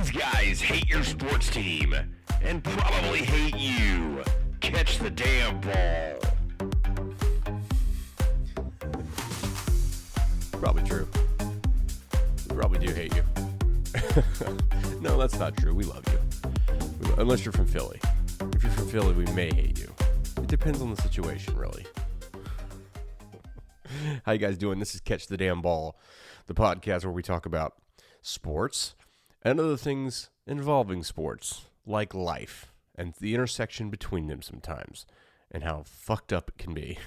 Those guys hate your sports team and probably hate you. Catch the damn ball. Probably true. We probably do hate you. No, that's not true. We love you. Unless you're from Philly. If you're from Philly, we may hate you. It depends on the situation, really. How you guys doing? This is Catch the Damn Ball, the podcast where we talk about sports and other things involving sports, like life and the intersection between them sometimes, and how fucked up it can be.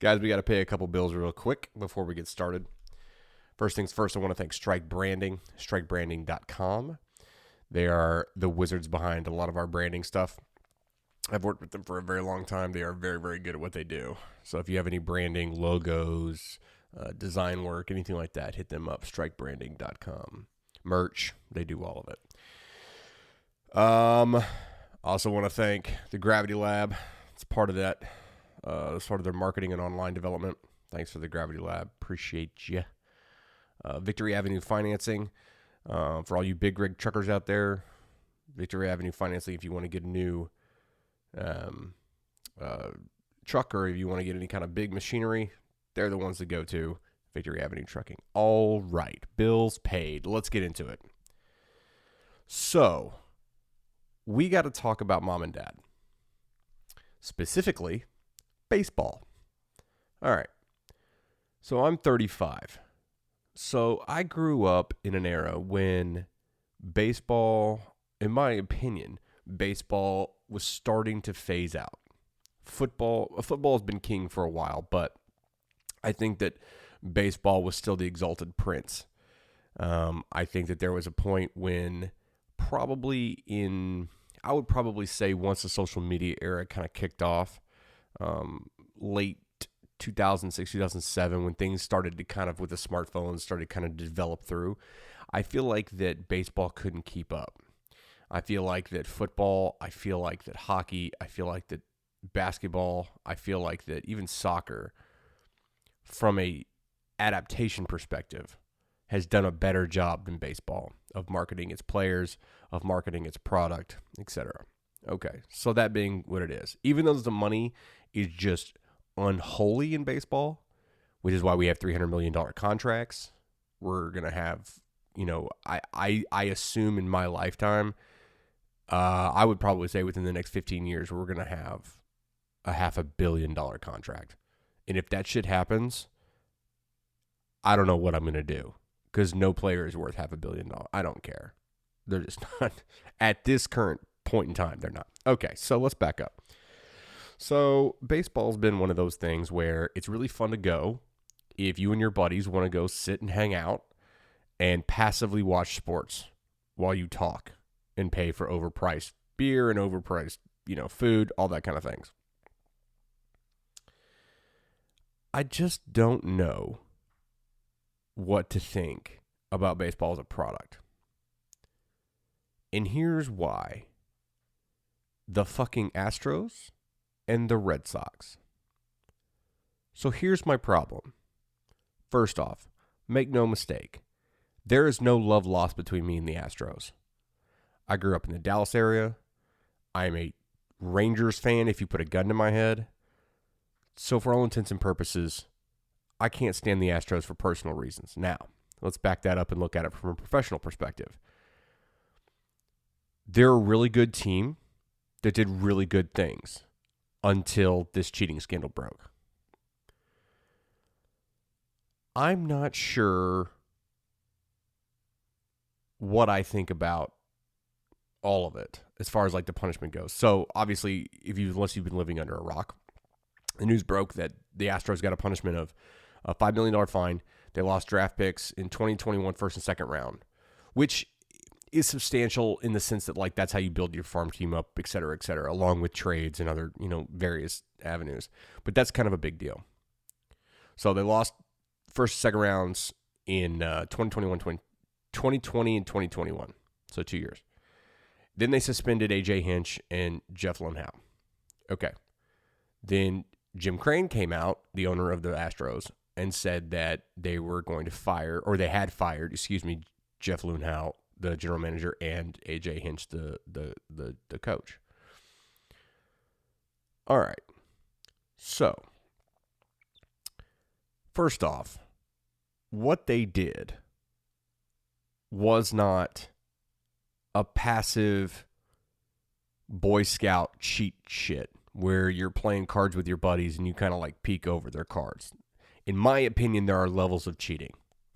Guys, we got to pay a couple bills real quick before we get started. First things first, I want to thank Strike Branding, strikebranding.com. They are the wizards behind a lot of our branding stuff. I've worked with them for a very long time. They are very, very good at what they do. So if you have any branding, logos, design work, anything like that, hit them up, strikebranding.com. Merch, they do all of it. Also want to thank the Gravity Lab. It's part of that. It's part of their marketing and online development. Thanks for the Gravity Lab. Appreciate you. Victory Avenue Financing. For all you big rig truckers out there, Victory Avenue Financing, if you want to get a new truck or if you want to get any kind of big machinery, they're the ones to go to. Victory Avenue Trucking. All right. Bills paid. Let's get into it. So, we got to talk about mom and dad. Specifically, baseball. All right. So, I'm 35. So, I grew up in an era when baseball, in my opinion, baseball was starting to phase out. Football has been king for a while, but I think that baseball was still the exalted prince. I think that there was a point when I would probably say once the social media era kind of kicked off, late 2006, 2007, when things started to kind of, with the smartphones, started kind of develop through, I feel like that baseball couldn't keep up. I feel like that football, I feel like that hockey, I feel like that basketball, I feel like that even soccer, from a adaptation perspective, has done a better job than baseball of marketing its players, of marketing its product, etc. Okay, so that being what it is, even though the money is just unholy in baseball, which is why we have $300 million contracts, we're going to have, I assume in my lifetime, I would probably say within the next 15 years, we're going to have a $500 million contract. And if that shit happens, I don't know what I'm going to do, because no player is worth $500 million. I don't care. They're just not. At this current point in time, they're not. Okay, so let's back up. So baseball's been one of those things where it's really fun to go if you and your buddies want to go sit and hang out and passively watch sports while you talk and pay for overpriced beer and overpriced, food, all that kind of things. I just don't know what to think about baseball as a product. And here's why. The fucking Astros and the Red Sox. So here's my problem. First off, make no mistake, there is no love lost between me and the Astros. I grew up in the Dallas area. I'm a Rangers fan if you put a gun to my head. So for all intents and purposes, I can't stand the Astros for personal reasons. Now, let's back that up and look at it from a professional perspective. They're a really good team that did really good things until this cheating scandal broke. I'm not sure what I think about all of it as far as like the punishment goes. So obviously, unless you've been living under a rock, the news broke that the Astros got a punishment of a $5 million fine. They lost draft picks in 2021 first and second round, which is substantial in the sense that like that's how you build your farm team up, et cetera, along with trades and other, various avenues. But that's kind of a big deal. So they lost first and second rounds in 2020 and 2021. So 2 years. Then they suspended A.J. Hinch and Jeff Lunhow. Okay. Then Jim Crane came out, the owner of the Astros, and said that they were going to fire, or they had fired, Jeff Loonhout, the general manager, and AJ Hinch, the coach. All right. So, first off, what they did was not a passive Boy Scout cheat shit where you're playing cards with your buddies and you kind of like peek over their cards. In my opinion, there are levels of cheating,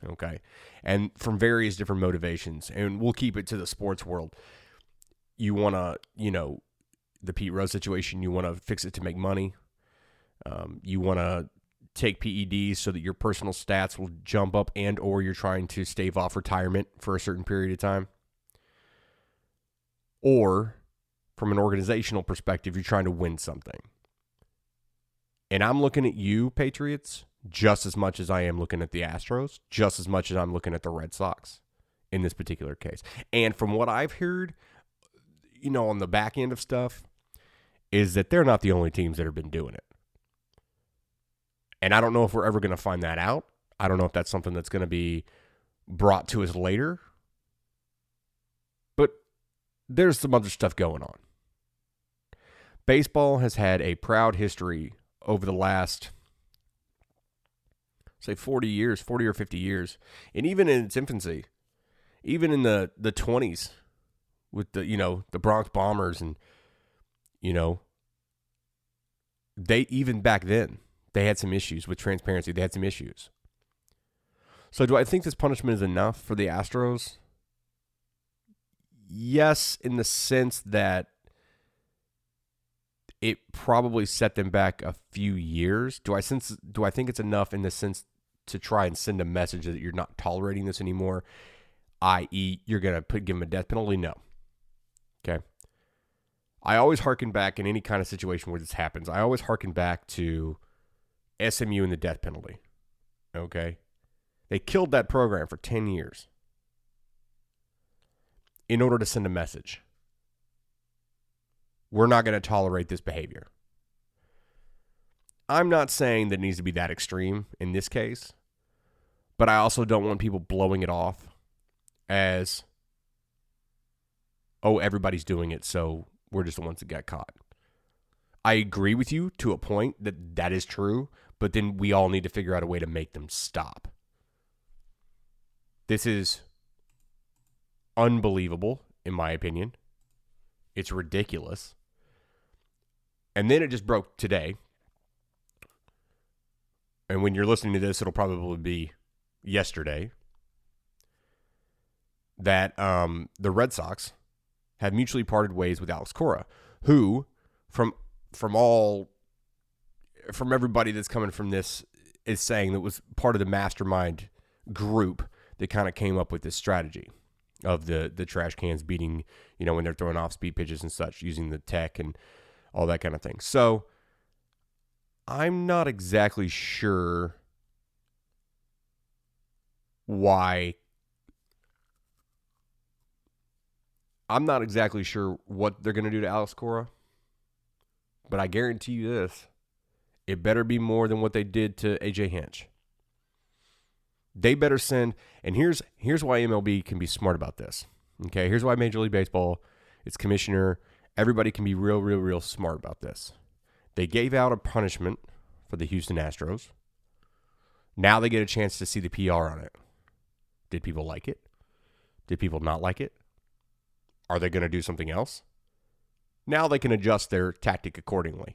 okay? And from various different motivations. And we'll keep it to the sports world. You want to, the Pete Rose situation, you want to fix it to make money. You want to take PEDs so that your personal stats will jump up, and or you're trying to stave off retirement for a certain period of time. Or from an organizational perspective, you're trying to win something. And I'm looking at you, Patriots, just as much as I am looking at the Astros, just as much as I'm looking at the Red Sox in this particular case. And from what I've heard, on the back end of stuff, is that they're not the only teams that have been doing it. And I don't know if we're ever going to find that out. I don't know if that's something that's going to be brought to us later. But there's some other stuff going on. Baseball has had a proud history over the last, say, 40 or 50 years. And even in its infancy, even in the 20s with the Bronx Bombers and, they even back then, they had some issues with transparency. They had some issues. So do I think this punishment is enough for the Astros? Yes, in the sense that it probably set them back a few years. Do I think it's enough in the sense to try and send a message that you're not tolerating this anymore, i.e., you're going to give them a death penalty? No. Okay. I always harken back in any kind of situation where this happens. I always harken back to SMU and the death penalty. Okay. They killed that program for 10 years in order to send a message. We're not going to tolerate this behavior. I'm not saying that it needs to be that extreme in this case, but I also don't want people blowing it off as, oh, everybody's doing it, so we're just the ones that got caught. I agree with you to a point that is true, but then we all need to figure out a way to make them stop. This is unbelievable, in my opinion. It's ridiculous. And then it just broke today. And when you're listening to this, it'll probably be yesterday, that the Red Sox have mutually parted ways with Alex Cora, who, from everybody that's coming from this, is saying that was part of the mastermind group that kind of came up with this strategy of the trash cans beating, when they're throwing off speed pitches and such, using the tech and all that kind of thing. So I'm not exactly sure why. I'm not exactly sure what they're going to do to Alex Cora, but I guarantee you this: it better be more than what they did to AJ Hinch. They better send, and here's why MLB can be smart about this. Okay, here's why Major League Baseball, its commissioner, everybody can be real smart about this. They gave out a punishment for the Houston Astros. Now they get a chance to see the PR on it. Did people like it? Did people not like it? Are they going to do something else? Now they can adjust their tactic accordingly.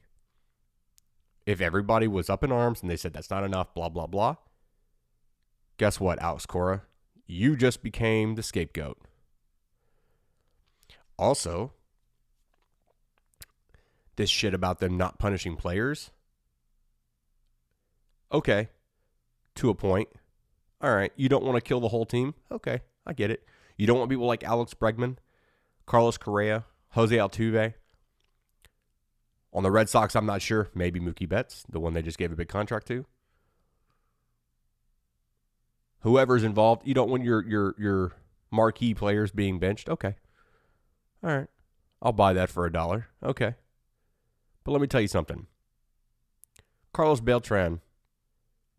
If everybody was up in arms and they said that's not enough, blah, blah, blah, guess what, Alex Cora? You just became the scapegoat. Also, this shit about them not punishing players. Okay, to a point. All right, you don't want to kill the whole team? Okay, I get it. You don't want people like Alex Bregman, Carlos Correa, Jose Altuve. On the Red Sox, I'm not sure. Maybe Mookie Betts, the one they just gave a big contract to. Whoever's involved, you don't want your marquee players being benched. Okay. All right. I'll buy that for $1. Okay. But let me tell you something. Carlos Beltran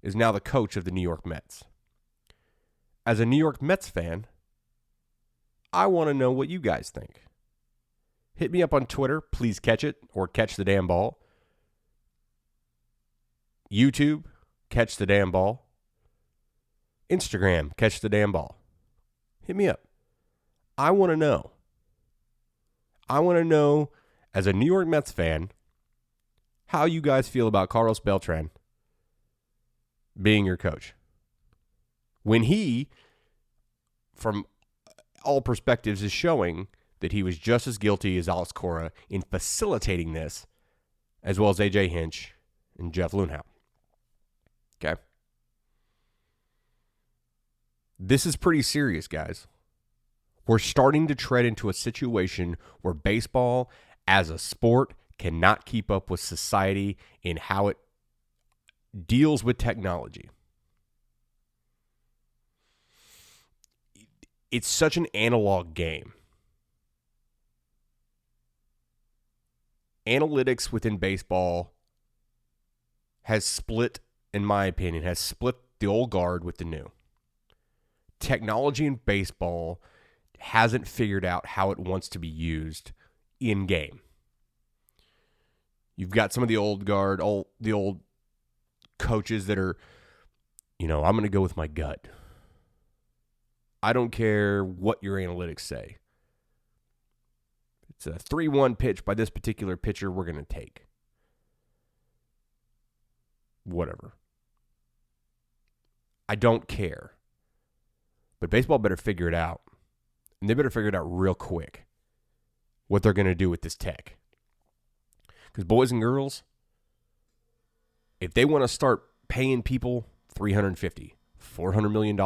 is now the coach of the New York Mets. As a New York Mets fan, I want to know what you guys think. Hit me up on Twitter. Please catch it or catch the damn ball. YouTube, catch the damn ball. Instagram, catch the damn ball. Hit me up. I want to know. I want to know, as a New York Mets fan, how you guys feel about Carlos Beltran being your coach. When he, from all perspectives, is showing that he was just as guilty as Alex Cora in facilitating this, as well as A.J. Hinch and Jeff Luhnow. Okay? This is pretty serious, guys. We're starting to tread into a situation where baseball as a sport cannot keep up with society in how it deals with technology. It's such an analog game. Analytics within baseball has split, in my opinion, the old guard with the new. Technology in baseball hasn't figured out how it wants to be used in game. You've got some of the old guard, the old coaches that are, I'm going to go with my gut. I don't care what your analytics say. It's a 3-1 pitch by this particular pitcher we're going to take. Whatever. I don't care. But baseball better figure it out. And they better figure it out real quick what they're going to do with this tech. Because boys and girls, if they want to start paying people $350, $400 million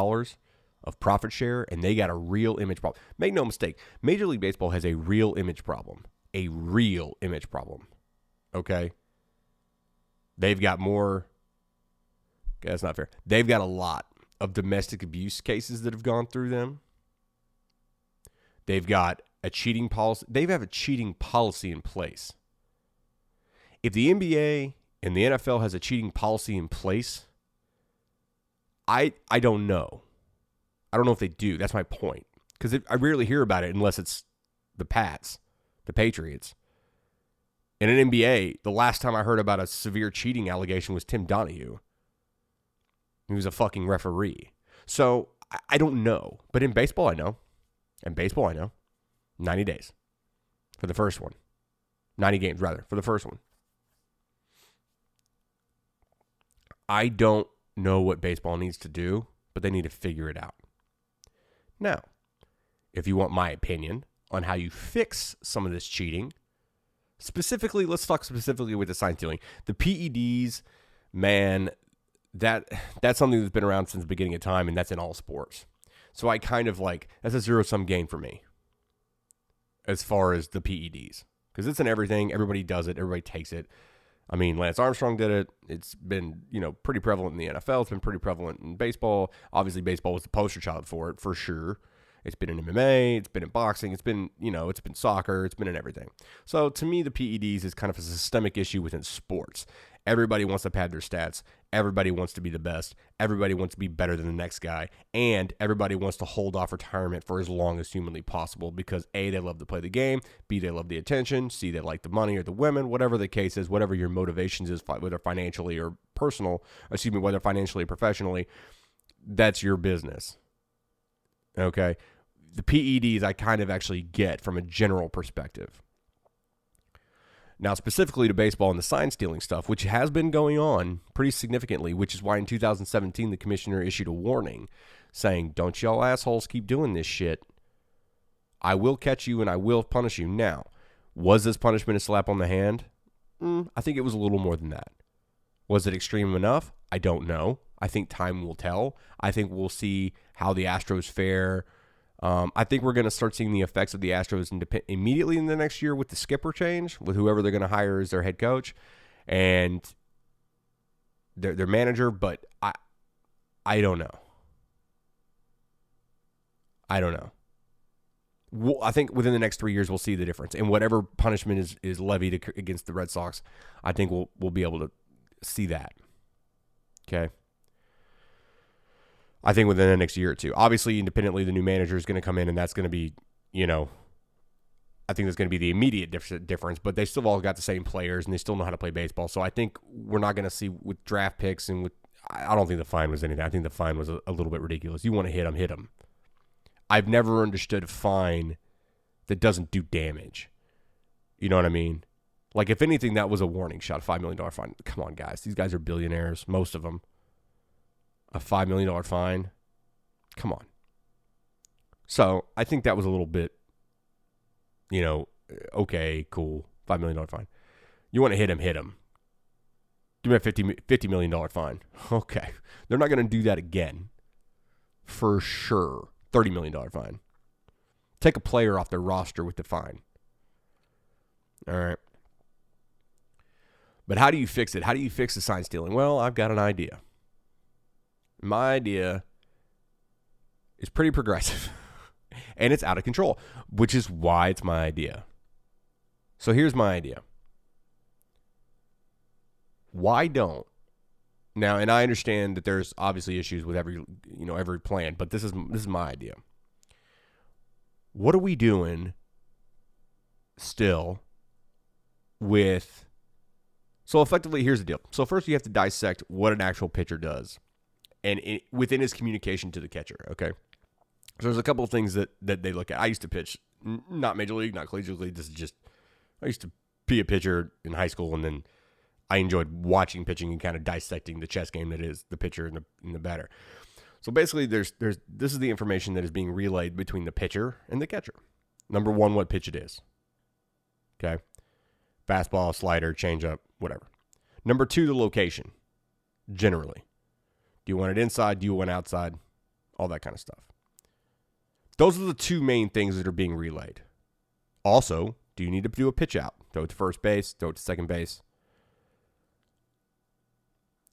of profit share, and they got a real image problem. Make no mistake, Major League Baseball has a real image problem. A real image problem. Okay? They've got more. Okay, that's not fair. They've got a lot of domestic abuse cases that have gone through them. They've got a cheating policy. They have a cheating policy in place. If the NBA and the NFL has a cheating policy in place, I don't know. I don't know if they do. That's my point. Because I rarely hear about it unless it's the Pats, the Patriots. In an NBA, the last time I heard about a severe cheating allegation was Tim Donahue. He was a fucking referee. So I don't know. But in baseball, I know. In baseball, I know. 90 days for the first one. 90 games, rather, for the first one. I don't know what baseball needs to do, but they need to figure it out. Now, if you want my opinion on how you fix some of this cheating, specifically, let's talk specifically with the sign stealing. The PEDs, man, that's something that's been around since the beginning of time, and that's in all sports. So I kind of that's a zero-sum game for me as far as the PEDs. Because it's in everything. Everybody does it. Everybody takes it. I mean, Lance Armstrong did it. It's been, pretty prevalent in the NFL. It's been pretty prevalent in baseball. Obviously, baseball was the poster child for it, for sure. It's been in MMA. It's been in boxing. It's been, it's been soccer. It's been in everything. So, to me, the PEDs is kind of a systemic issue within sports. Everybody wants to pad their stats. Everybody wants to be the best. Everybody wants to be better than the next guy. And everybody wants to hold off retirement for as long as humanly possible because A, they love to play the game. B, they love the attention. C, they like the money or the women. Whatever the case is, whatever your motivations is, whether financially or whether financially or professionally, that's your business. Okay? The PEDs I kind of actually get from a general perspective. Now, specifically to baseball and the sign stealing stuff, which has been going on pretty significantly, which is why in 2017 the commissioner issued a warning saying, don't y'all assholes keep doing this shit. I will catch you and I will punish you. Now, was this punishment a slap on the hand? I think it was a little more than that. Was it extreme enough? I don't know. I think time will tell. I think we'll see how the Astros fare. I think we're going to start seeing the effects of the Astros immediately in the next year with the skipper change, with whoever they're going to hire as their head coach and their manager. But I don't know. I don't know. I think within the next 3 years we'll see the difference, and whatever punishment is levied against the Red Sox, I think we'll be able to see that. Okay. I think within the next year or two. Obviously, independently, the new manager is going to come in, and that's going to be you know, I think that's going to be the immediate difference, but they still all got the same players and they still know how to play baseball. So I think we're not going to see with draft picks and with, I don't think the fine was anything. I think the fine was a little bit ridiculous. You want to hit them, hit them. I've never understood a fine that doesn't do damage. You know what I mean? Like, if anything, that was a warning shot, a $5 million fine. Come on, guys. These guys are billionaires, most of them. A $5 million fine? Come on. So I think that was a little bit, you know, okay, cool, $5 million fine. You want to hit him, hit him. Give me a $50 million fine. Okay. They're not going to do that again. For sure. $30 million fine. Take a player off their roster with the fine. All right. But how do you fix it? How do you fix the sign stealing? Well, I've got an idea. My idea is pretty progressive. And it's out of control, which is why it's my idea. So here's my idea. Why don't now? And I understand that there's obviously issues with every plan, but this is my idea. What are we doing still with? So effectively, here's the deal. So first, you have to dissect what an actual pitcher does, and within his communication to the catcher. Okay. So there's a couple of things that they look at. I used to pitch, not Major League, not Collegiate League. This is just, I used to be a pitcher in high school, and then I enjoyed watching pitching and kind of dissecting the chess game that is the pitcher and the batter. So basically, this is the information that is being relayed between the pitcher and the catcher. Number one, what pitch it is. Okay. Fastball, slider, changeup, whatever. Number two, the location, generally. Do you want it inside? Do you want it outside? All that kind of stuff. Those are the two main things that are being relayed. Also, do you need to do a pitch out? Throw it to first base, throw it to second base.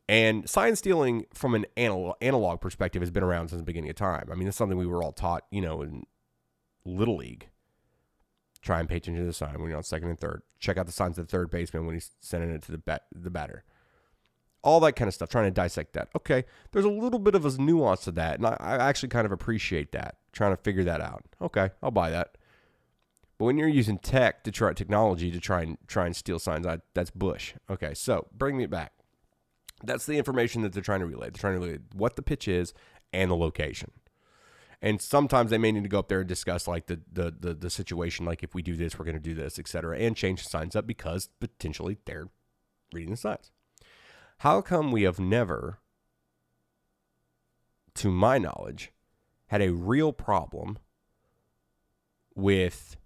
And sign stealing from an analog perspective has been around since the beginning of time. I mean, it's something we were all taught, in Little League. Try and pay attention to the sign when you're on second and third. Check out the signs of the third baseman when he's sending it to the batter. All that kind of stuff, trying to dissect that. Okay, there's a little bit of a nuance to that, and I actually kind of appreciate that, trying to figure that out. Okay, I'll buy that. But when you're using technology to try and steal signs, that's bush. Okay, so bring it back. That's the information that they're trying to relay. They're trying to relay what the pitch is and the location. And sometimes they may need to go up there and discuss like the situation, like if we do this, we're going to do this, et cetera, and change the signs up because potentially they're reading the signs. How come we have never, to my knowledge, had a real problem with,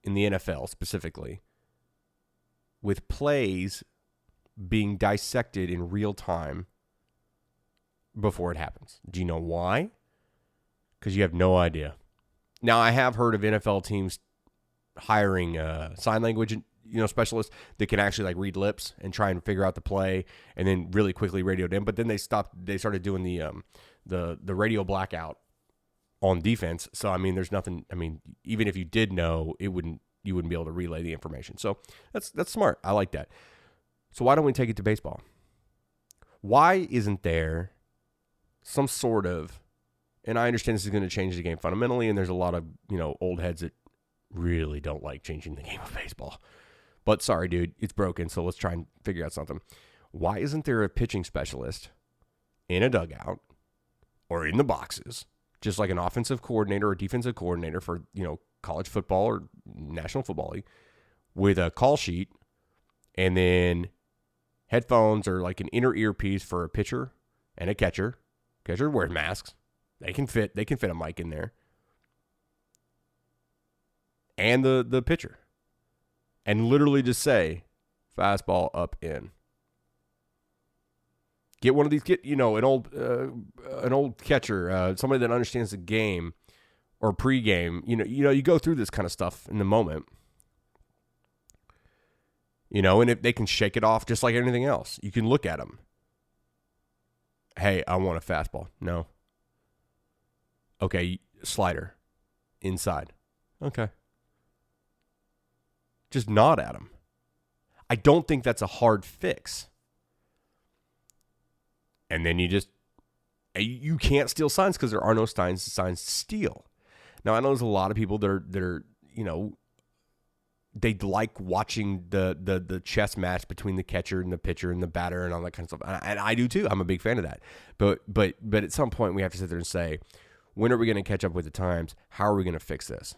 in the NFL specifically, with plays being dissected in real time before it happens? Do you know why? Because you have no idea. Now, I have heard of NFL teams hiring sign language specialists that can actually like read lips and try and figure out the play and then really quickly radio it in. But then they started doing the radio blackout on defense. So, I mean, there's nothing, even if you did know, you wouldn't be able to relay the information. So that's smart. I like that. So why don't we take it to baseball? Why isn't there some sort of, and I understand this is going to change the game fundamentally, and there's a lot of, old heads that really don't like changing the game of baseball. But sorry, dude, it's broken, so let's try and figure out something. Why isn't there a pitching specialist in a dugout or in the boxes, just like an offensive coordinator or defensive coordinator for, college football or National Football League, with a call sheet and then headphones or like an inner earpiece for a pitcher and a catcher. Catcher wears masks. They can fit a mic in there. And the pitcher. And literally just say, fastball up in. Get one of these, an old catcher, somebody that understands the game or pregame. You go through this kind of stuff in the moment. And if they can shake it off just like anything else, you can look at them. Hey, I want a fastball. No. Okay, slider. Inside. Okay. Just nod at them. I don't think that's a hard fix. And then you can't steal signs because there are no signs to steal. Now, I know there's a lot of people that are they like watching the chess match between the catcher and the pitcher and the batter and all that kind of stuff. And I do too. I'm a big fan of that. But at some point we have to sit there and say, when are we going to catch up with the times? How are we going to fix this?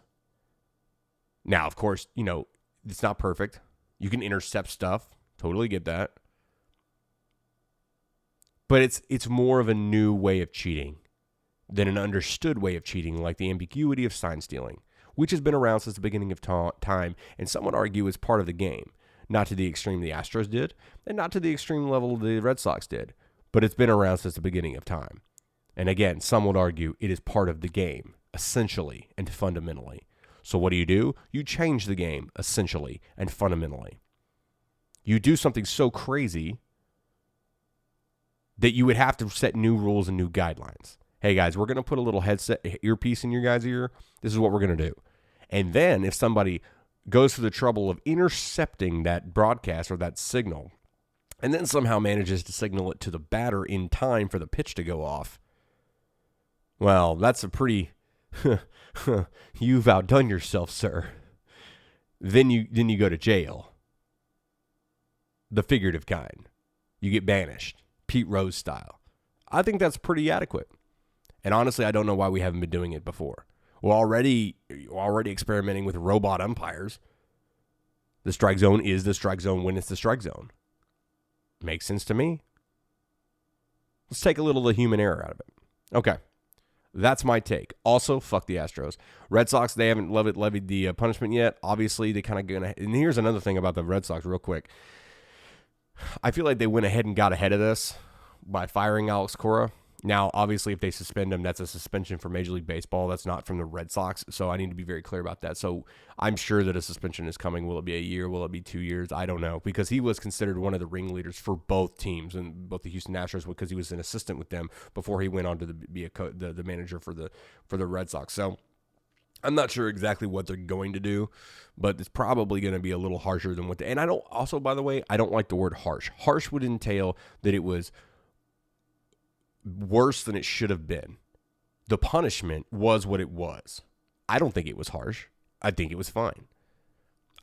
Now, of course, it's not perfect. You can intercept stuff. Totally get that. But it's more of a new way of cheating than an understood way of cheating, like the ambiguity of sign stealing, which has been around since the beginning of time, and some would argue is part of the game. Not to the extreme the Astros did, and not to the extreme level the Red Sox did, but it's been around since the beginning of time. And again, some would argue it is part of the game, essentially and fundamentally. So what do? You change the game, essentially and fundamentally. You do something so crazy that you would have to set new rules and new guidelines. Hey guys, we're going to put a little headset earpiece in your guys' ear. This is what we're going to do. And then if somebody goes through the trouble of intercepting that broadcast or that signal, and then somehow manages to signal it to the batter in time for the pitch to go off, well, that's a pretty, you've outdone yourself, sir. Then you go to jail. The figurative kind. You get banished. Pete Rose style. I think that's pretty adequate. And honestly, I don't know why we haven't been doing it before. We're already experimenting with robot umpires. The strike zone is the strike zone when it's the strike zone. Makes sense to me. Let's take a little of the human error out of it. Okay. That's my take. Also, fuck the Astros. Red Sox, they haven't levied the punishment yet. Obviously, they kind of going to... And here's another thing about the Red Sox real quick. I feel like they went ahead and got ahead of this by firing Alex Cora. Now, obviously, if they suspend him, that's a suspension for Major League Baseball. That's not from the Red Sox, so I need to be very clear about that. So I'm sure that a suspension is coming. Will it be a year? Will it be 2 years? I don't know, because he was considered one of the ringleaders for both teams, and both the Houston Astros, because he was an assistant with them before he went on to be the manager for the Red Sox. So I'm not sure exactly what they're going to do, but it's probably going to be a little harsher than what they... And I don't... Also, by the way, I don't like the word harsh. Harsh would entail that it was worse than it should have been. The punishment was what it was. I don't think it was harsh. I think it was fine.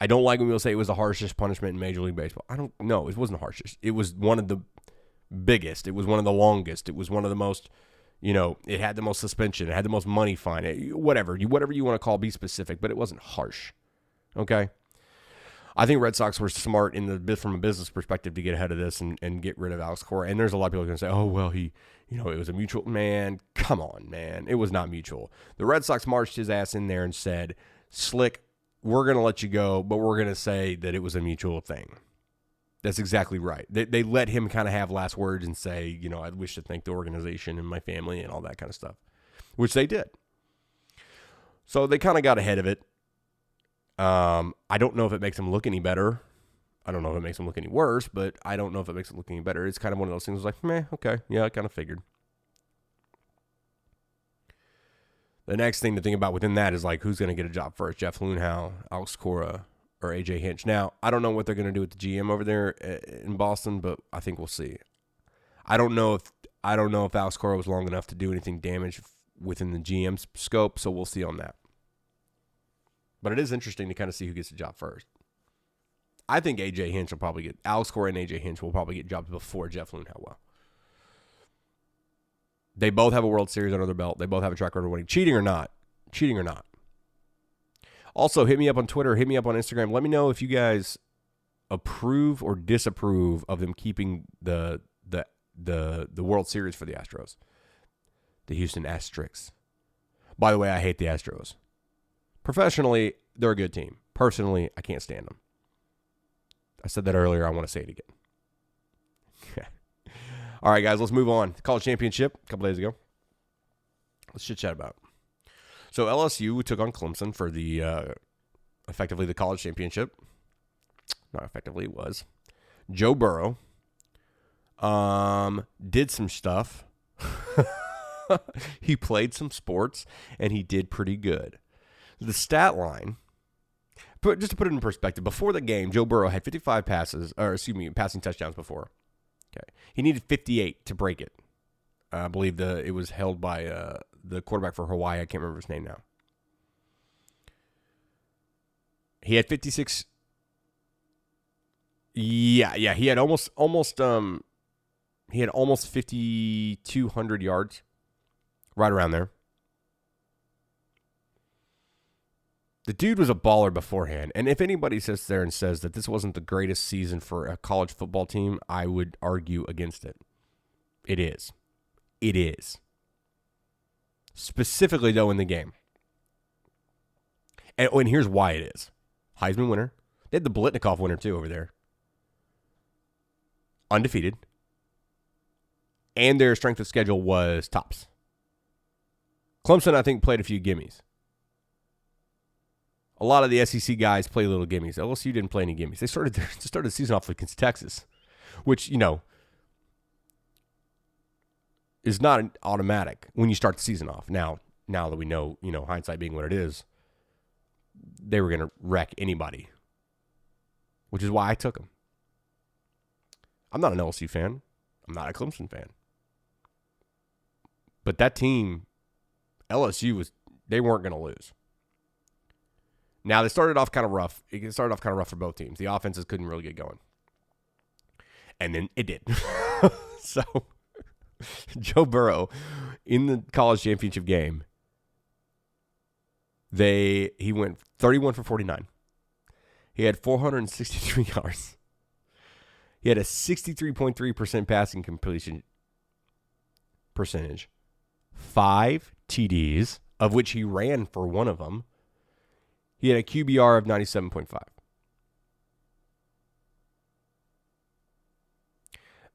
I don't like when people say it was the harshest punishment in Major League Baseball. No, it wasn't the harshest. It was one of the biggest. It was one of the longest. It was one of the most, it had the most suspension. It had the most money fine. Whatever you want to call, be specific, but it wasn't harsh. Okay? I think Red Sox were smart from a business perspective to get ahead of this and get rid of Alex Cora. And there's a lot of people going to say, oh, well, it was a mutual. Man, come on, man. It was not mutual. The Red Sox marched his ass in there and said, Slick, we're going to let you go, but we're going to say that it was a mutual thing. That's exactly right. They let him kind of have last words and say, I wish to thank the organization and my family and all that kind of stuff, which they did. So they kind of got ahead of it. I don't know if it makes him look any better. I don't know if it makes him look any worse, but I don't know if it makes him look any better. It's kind of one of those things like, meh, okay. Yeah, I kind of figured. The next thing to think about within that is like, who's going to get a job first? Jeff Luhnow, Alex Cora, or AJ Hinch. Now, I don't know what they're going to do with the GM over there in Boston, but I think we'll see. I don't know if Alex Cora was long enough to do anything damage within the GM's scope, so we'll see on that. But it is interesting to kind of see who gets the job first. I think AJ Hinch will probably get... Alex Cora and AJ Hinch will probably get jobs before Jeff Luhnow will. They both have a World Series under their belt. They both have a track record of winning. Cheating or not. Also, hit me up on Twitter. Hit me up on Instagram. Let me know if you guys approve or disapprove of them keeping the World Series for the Astros. The Houston Astros. By the way, I hate the Astros. Professionally, they're a good team. Personally, I can't stand them. I said that earlier. I want to say it again. All right, guys, let's move on. College championship a couple days ago. Let's chit-chat about it. So LSU took on Clemson for the effectively the college championship. Not effectively, it was. Joe Burrow did some stuff. He played some sports, and he did pretty good. The stat line, just to put it in perspective, before the game, Joe Burrow had 55 passing touchdowns before. Okay, he needed 58 to break it. I believe it was held by the quarterback for Hawaii. I can't remember his name now. He had 56. Yeah. He had almost 5,200 yards, right around there. The dude was a baller beforehand. And if anybody sits there and says that this wasn't the greatest season for a college football team, I would argue against it. It is. It is. Specifically, though, in the game. And here's why it is. Heisman winner. They had the Blitnikoff winner, too, over there. Undefeated. And their strength of schedule was tops. Clemson, I think, played a few gimmies. A lot of the SEC guys play little gimmies. LSU didn't play any gimmies. They started the season off against Texas, which, is not automatic when you start the season off. Now that we know, hindsight being what it is, they were going to wreck anybody, which is why I took them. I'm not an LSU fan. I'm not a Clemson fan. But that team, LSU, they weren't going to lose. Now, they started off kind of rough. It started off kind of rough for both teams. The offenses couldn't really get going. And then it did. So, Joe Burrow, in the college championship game, he went 31 for 49. He had 463 yards. He had a 63.3% passing completion percentage. 5 TDs, of which he ran for one of them. He had a QBR of 97.5.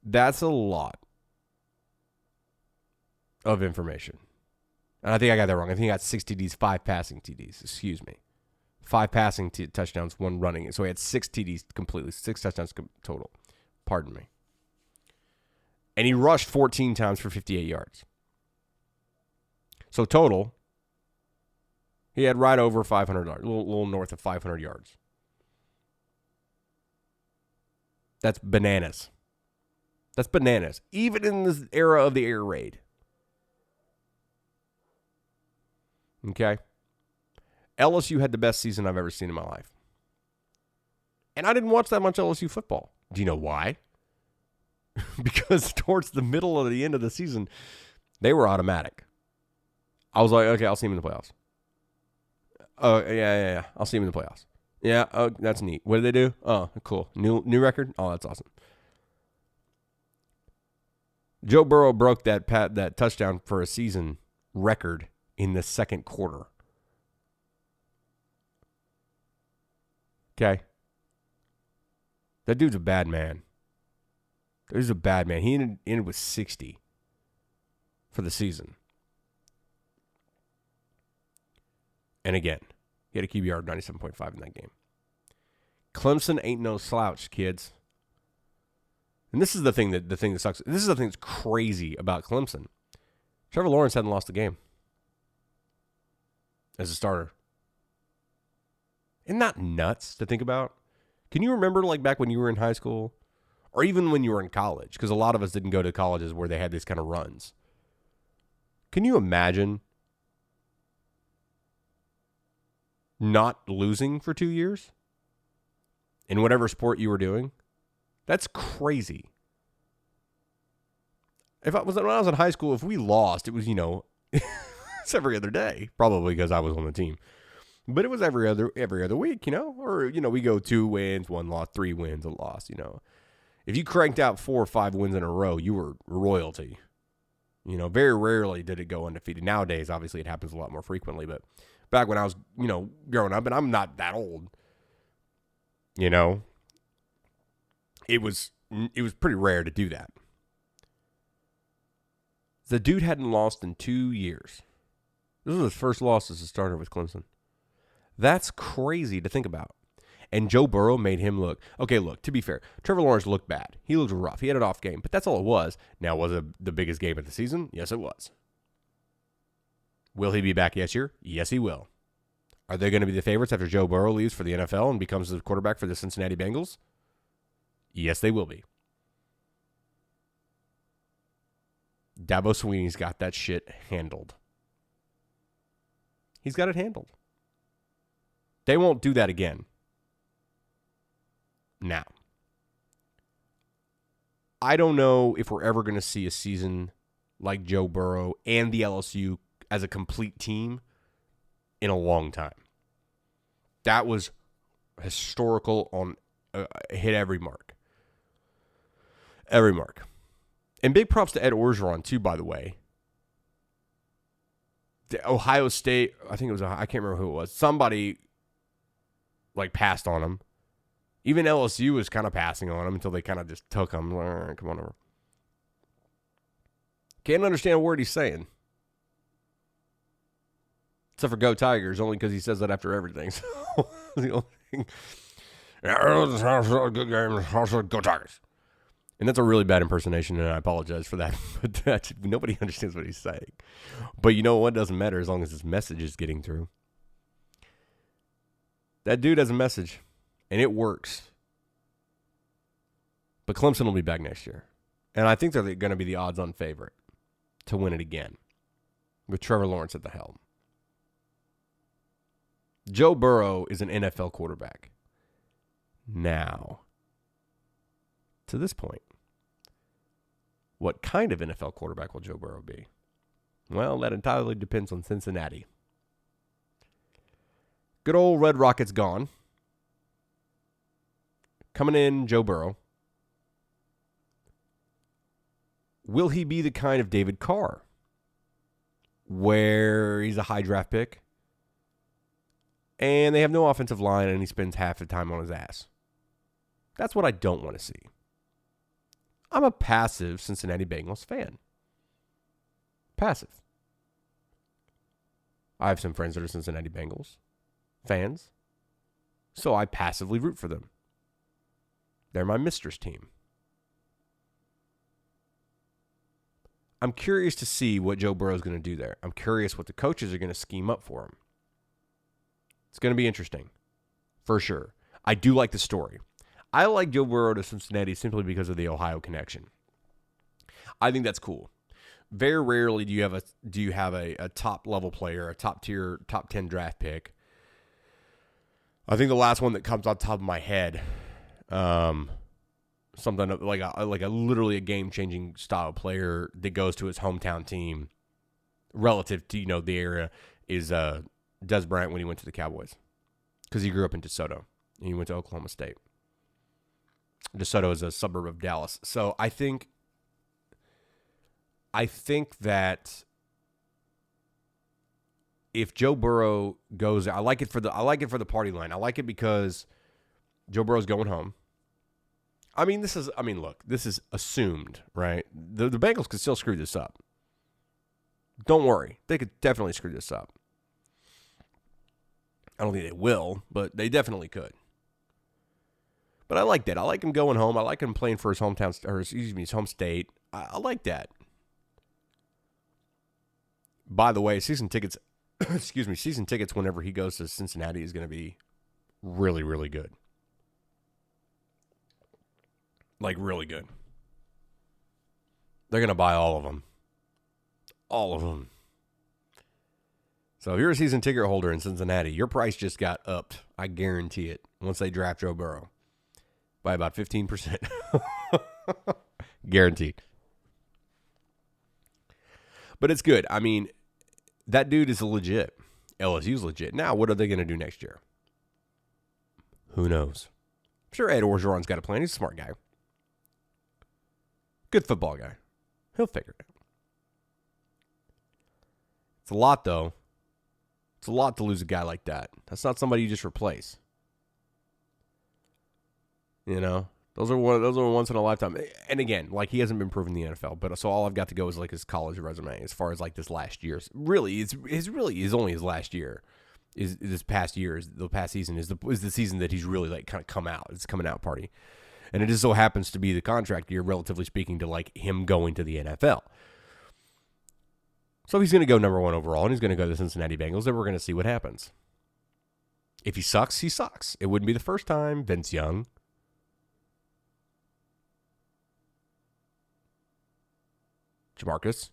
That's a lot of information. And I think I got that wrong. I think he got 6 TDs, 5 passing TDs. Excuse me. 5 passing touchdowns, 1 running. So he had 6 TDs completely, 6 touchdowns total. Pardon me. And he rushed 14 times for 58 yards. So total, he had right over 500 yards, a little north of 500 yards. That's bananas. That's bananas. Even in this era of the air raid. Okay? LSU had the best season I've ever seen in my life. And I didn't watch that much LSU football. Do you know why? Because towards the middle of the end of the season, they were automatic. I was like, okay, I'll see him in the playoffs. Oh, yeah. I'll see him in the playoffs. Yeah, oh, that's neat. What did they do? Oh, cool. New record? Oh, that's awesome. Joe Burrow broke that touchdown for a season record in the second quarter. Okay? That dude's a bad man. He's a bad man. He ended with 60 for the season. And again, he had a QBR of 97.5 in that game. Clemson ain't no slouch, kids. And this is the thing that sucks. This is the thing that's crazy about Clemson. Trevor Lawrence hadn't lost a game as a starter. Isn't that nuts to think about? Can you remember, like, back when you were in high school? Or even when you were in college? Because a lot of us didn't go to colleges where they had these kind of runs. Can you imagine not losing for 2 years in whatever sport you were doing? That's crazy. When I was in high school, if we lost, it was, it's every other day. Probably because I was on the team. But it was every other week, Or, we go 2 wins, 1 loss, 3 wins, a loss, If you cranked out 4 or 5 wins in a row, you were royalty. Very rarely did it go undefeated. Nowadays, obviously, it happens a lot more frequently. But back when I was, growing up, and I'm not that old, it was pretty rare to do that. The dude hadn't lost in 2 years. This was his first loss as a starter with Clemson. That's crazy to think about. And Joe Burrow made him look. Okay, look, to be fair, Trevor Lawrence looked bad. He looked rough. He had an off game, but that's all it was. Now, was it the biggest game of the season? Yes, it was. Will he be back next year? Yes, he will. Are they going to be the favorites after Joe Burrow leaves for the NFL and becomes the quarterback for the Cincinnati Bengals? Yes, they will be. Dabo Swinney's got that shit handled. He's got it handled. They won't do that again. Now, I don't know if we're ever going to see a season like Joe Burrow and the LSU as a complete team in a long time. That was historical on hit every mark. Every mark. And big props to Ed Orgeron, too, by the way. The Ohio State, I think it was, I can't remember who it was. Somebody, passed on him. Even LSU was kind of passing on him until they kind of just took him. Come on over. Can't understand a word he's saying. Except for Go Tigers, only because he says that after everything. So, the only thing. Good game. Go Tigers. And that's a really bad impersonation, and I apologize for that. But nobody understands what he's saying. But you know what? Doesn't matter as long as his message is getting through. That dude has a message, and it works. But Clemson will be back next year. And I think they're going to be the odds-on favorite to win it again with Trevor Lawrence at the helm. Joe Burrow is an NFL quarterback. Now, to this point, what kind of NFL quarterback will Joe Burrow be? Well, that entirely depends on Cincinnati. Good old Red Rockets gone. Coming in, Joe Burrow. Will he be the kind of David Carr, where he's a high draft pick, and they have no offensive line, and he spends half the time on his ass? That's what I don't want to see. I'm a passive Cincinnati Bengals fan. Passive. I have some friends that are Cincinnati Bengals fans, so I passively root for them. They're my mistress team. I'm curious to see what Joe Burrow is going to do there. I'm curious what the coaches are going to scheme up for him. It's going to be interesting, for sure. I do like the story. I like Joe Burrow to Cincinnati simply because of the Ohio connection. I think that's cool. Very rarely do you have a top level player, a top tier, top 10 draft pick. I think the last one that comes on top of my head, something like a literally a game changing style player that goes to his hometown team, relative to the era, is Des Bryant when he went to the Cowboys, because he grew up in DeSoto and he went to Oklahoma State. DeSoto is a suburb of Dallas. So I think that if Joe Burrow goes, I like it for the party line. I like it because Joe Burrow's going home. Look, this is assumed, right? The Bengals could still screw this up. Don't worry. They could definitely screw this up. I don't think they will, but they definitely could. But I like that. I like him going home. I like him playing for his his home state. I like that. By the way, season tickets whenever he goes to Cincinnati is going to be really, really good. Like, really good. They're going to buy all of them. All of them. So if you're a season ticket holder in Cincinnati, your price just got upped. I guarantee it. Once they draft Joe Burrow. By about 15%. Guaranteed. But it's good. I mean, that dude is legit. LSU's legit. Now, what are they going to do next year? Who knows? I'm sure Ed Orgeron's got a plan. He's a smart guy. Good football guy. He'll figure it out. It's a lot, though. It's a lot to lose a guy like that. That's not somebody you just replace. Those are once in a lifetime. And again, he hasn't been proven in the NFL, but so all I've got to go is his college resume as far as this last year's. Really, it's only his last year. Is this past year, the past season is the season that he's really kind of come out. It's coming out party. And it just so happens to be the contract year, relatively speaking, to him going to the NFL. So he's going to go number 1 overall, and he's going to go to the Cincinnati Bengals, and we're going to see what happens. If he sucks, he sucks. It wouldn't be the first time. Vince Young. Jamarcus.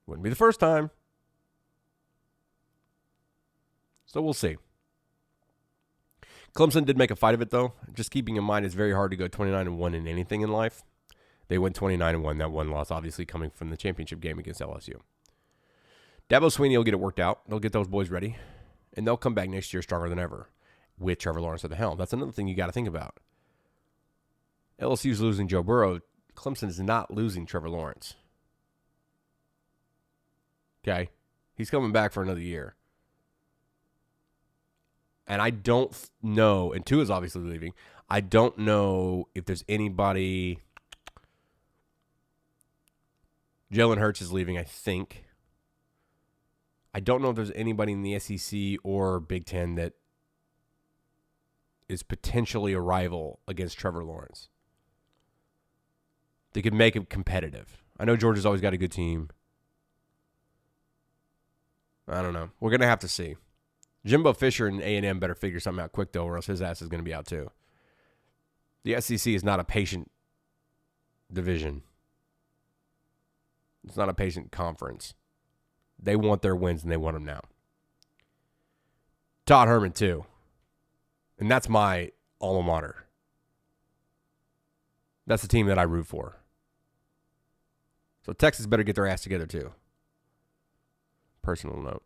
Wouldn't be the first time. So we'll see. Clemson did make a fight of it, though. Just keeping in mind, it's very hard to go 29-1 in anything in life. They went 29-1. That one loss, obviously, coming from the championship game against LSU. Dabo Swinney will get it worked out. They'll get those boys ready, and they'll come back next year stronger than ever with Trevor Lawrence at the helm. That's another thing you got to think about. LSU's losing Joe Burrow. Clemson is not losing Trevor Lawrence. Okay? He's coming back for another year. And I don't know, and Tua's obviously leaving. I don't know if there's anybody. Jalen Hurts is leaving, I think. I don't know if there's anybody in the SEC or Big Ten that is potentially a rival against Trevor Lawrence. They could make it competitive. I know Georgia's always got a good team. I don't know. We're going to have to see. Jimbo Fisher and A&M better figure something out quick, though, or else his ass is going to be out, too. The SEC is not a patient division. It's not a patient conference. They want their wins, and they want them now. Todd Herman, too. And that's my alma mater. That's the team that I root for. So Texas better get their ass together, too. Personal note.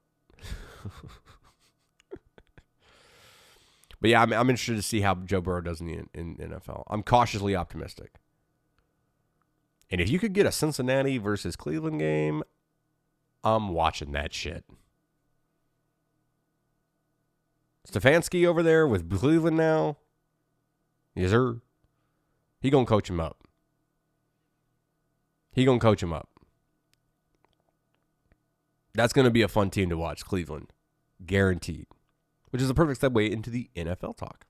But yeah, I'm interested to see how Joe Burrow does in the NFL. I'm cautiously optimistic. And if you could get a Cincinnati versus Cleveland game, I'm watching that shit. Stefanski over there with Cleveland now. Yes, sir. He gonna coach him up. That's going to be a fun team to watch, Cleveland. Guaranteed. Which is a perfect segue into the NFL talk.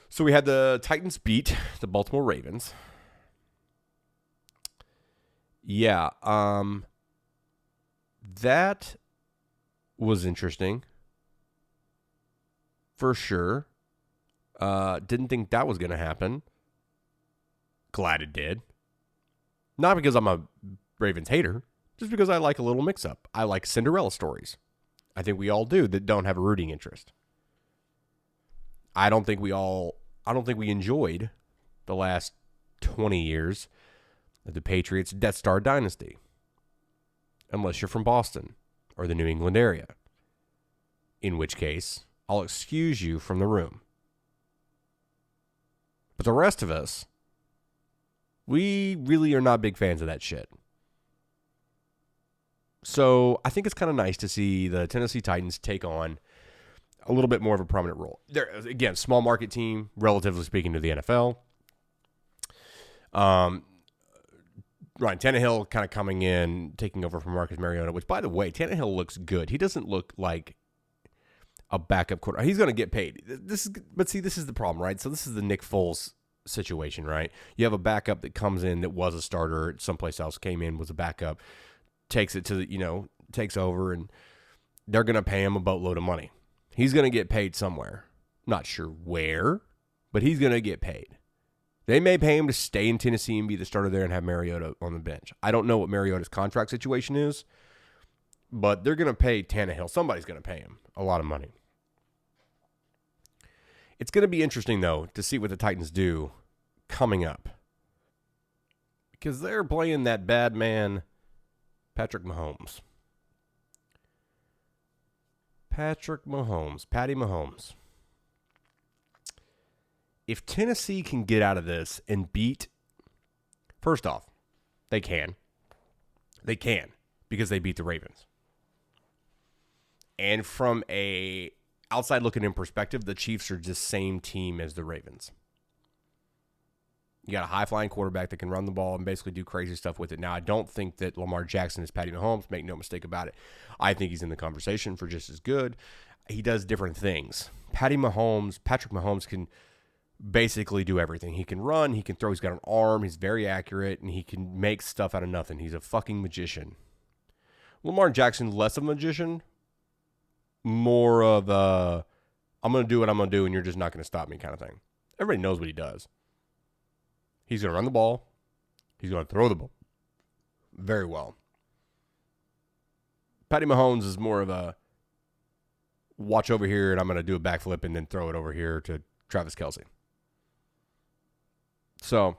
So we had the Titans beat the Baltimore Ravens. Yeah, that was interesting. For sure. Didn't think that was going to happen. Glad it did. Not because I'm a Ravens hater, just because I like a little mix-up. I like Cinderella stories. I think we all do that don't have a rooting interest. I don't think we enjoyed the last 20 years of the Patriots' Death Star dynasty. Unless you're from Boston or the New England area. In which case, I'll excuse you from the room. But the rest of us, we really are not big fans of that shit. So I think it's kind of nice to see the Tennessee Titans take on a little bit more of a prominent role. They're, again, small market team, relatively speaking, to the NFL. Ryan Tannehill kind of coming in, taking over from Marcus Mariota, which, by the way, Tannehill looks good. He doesn't look like a backup quarterback. He's going to get paid. But see, this is the problem, right? So this is the Nick Foles situation, right? You have a backup that comes in that was a starter someplace else, came in, was a backup, takes it to the, takes over, and they're going to pay him a boatload of money. He's going to get paid somewhere. Not sure where, but he's going to get paid. They may pay him to stay in Tennessee and be the starter there and have Mariota on the bench. I don't know what Mariota's contract situation is, but they're going to pay Tannehill. Somebody's going to pay him a lot of money. It's going to be interesting, though, to see what the Titans do coming up. Because they're playing that bad man, Patty Mahomes. If Tennessee can get out of this and beat, first off, they can. They can, because they beat the Ravens. And from a outside looking in perspective, the Chiefs are just same team as the Ravens. You got a high-flying quarterback that can run the ball and basically do crazy stuff with it. Now, I don't think that Lamar Jackson is Patty Mahomes. Make no mistake about it. I think he's in the conversation for just as good. He does different things. Patrick Mahomes can basically do everything. He can run, he can throw, he's got an arm, he's very accurate, and he can make stuff out of nothing. He's a fucking magician. Lamar Jackson, less of a magician, more of a, I'm going to do what I'm going to do and you're just not going to stop me kind of thing. Everybody knows what he does. He's going to run the ball. He's going to throw the ball very well. Patty Mahomes is more of a, watch over here, and I'm going to do a backflip and then throw it over here to Travis Kelce. So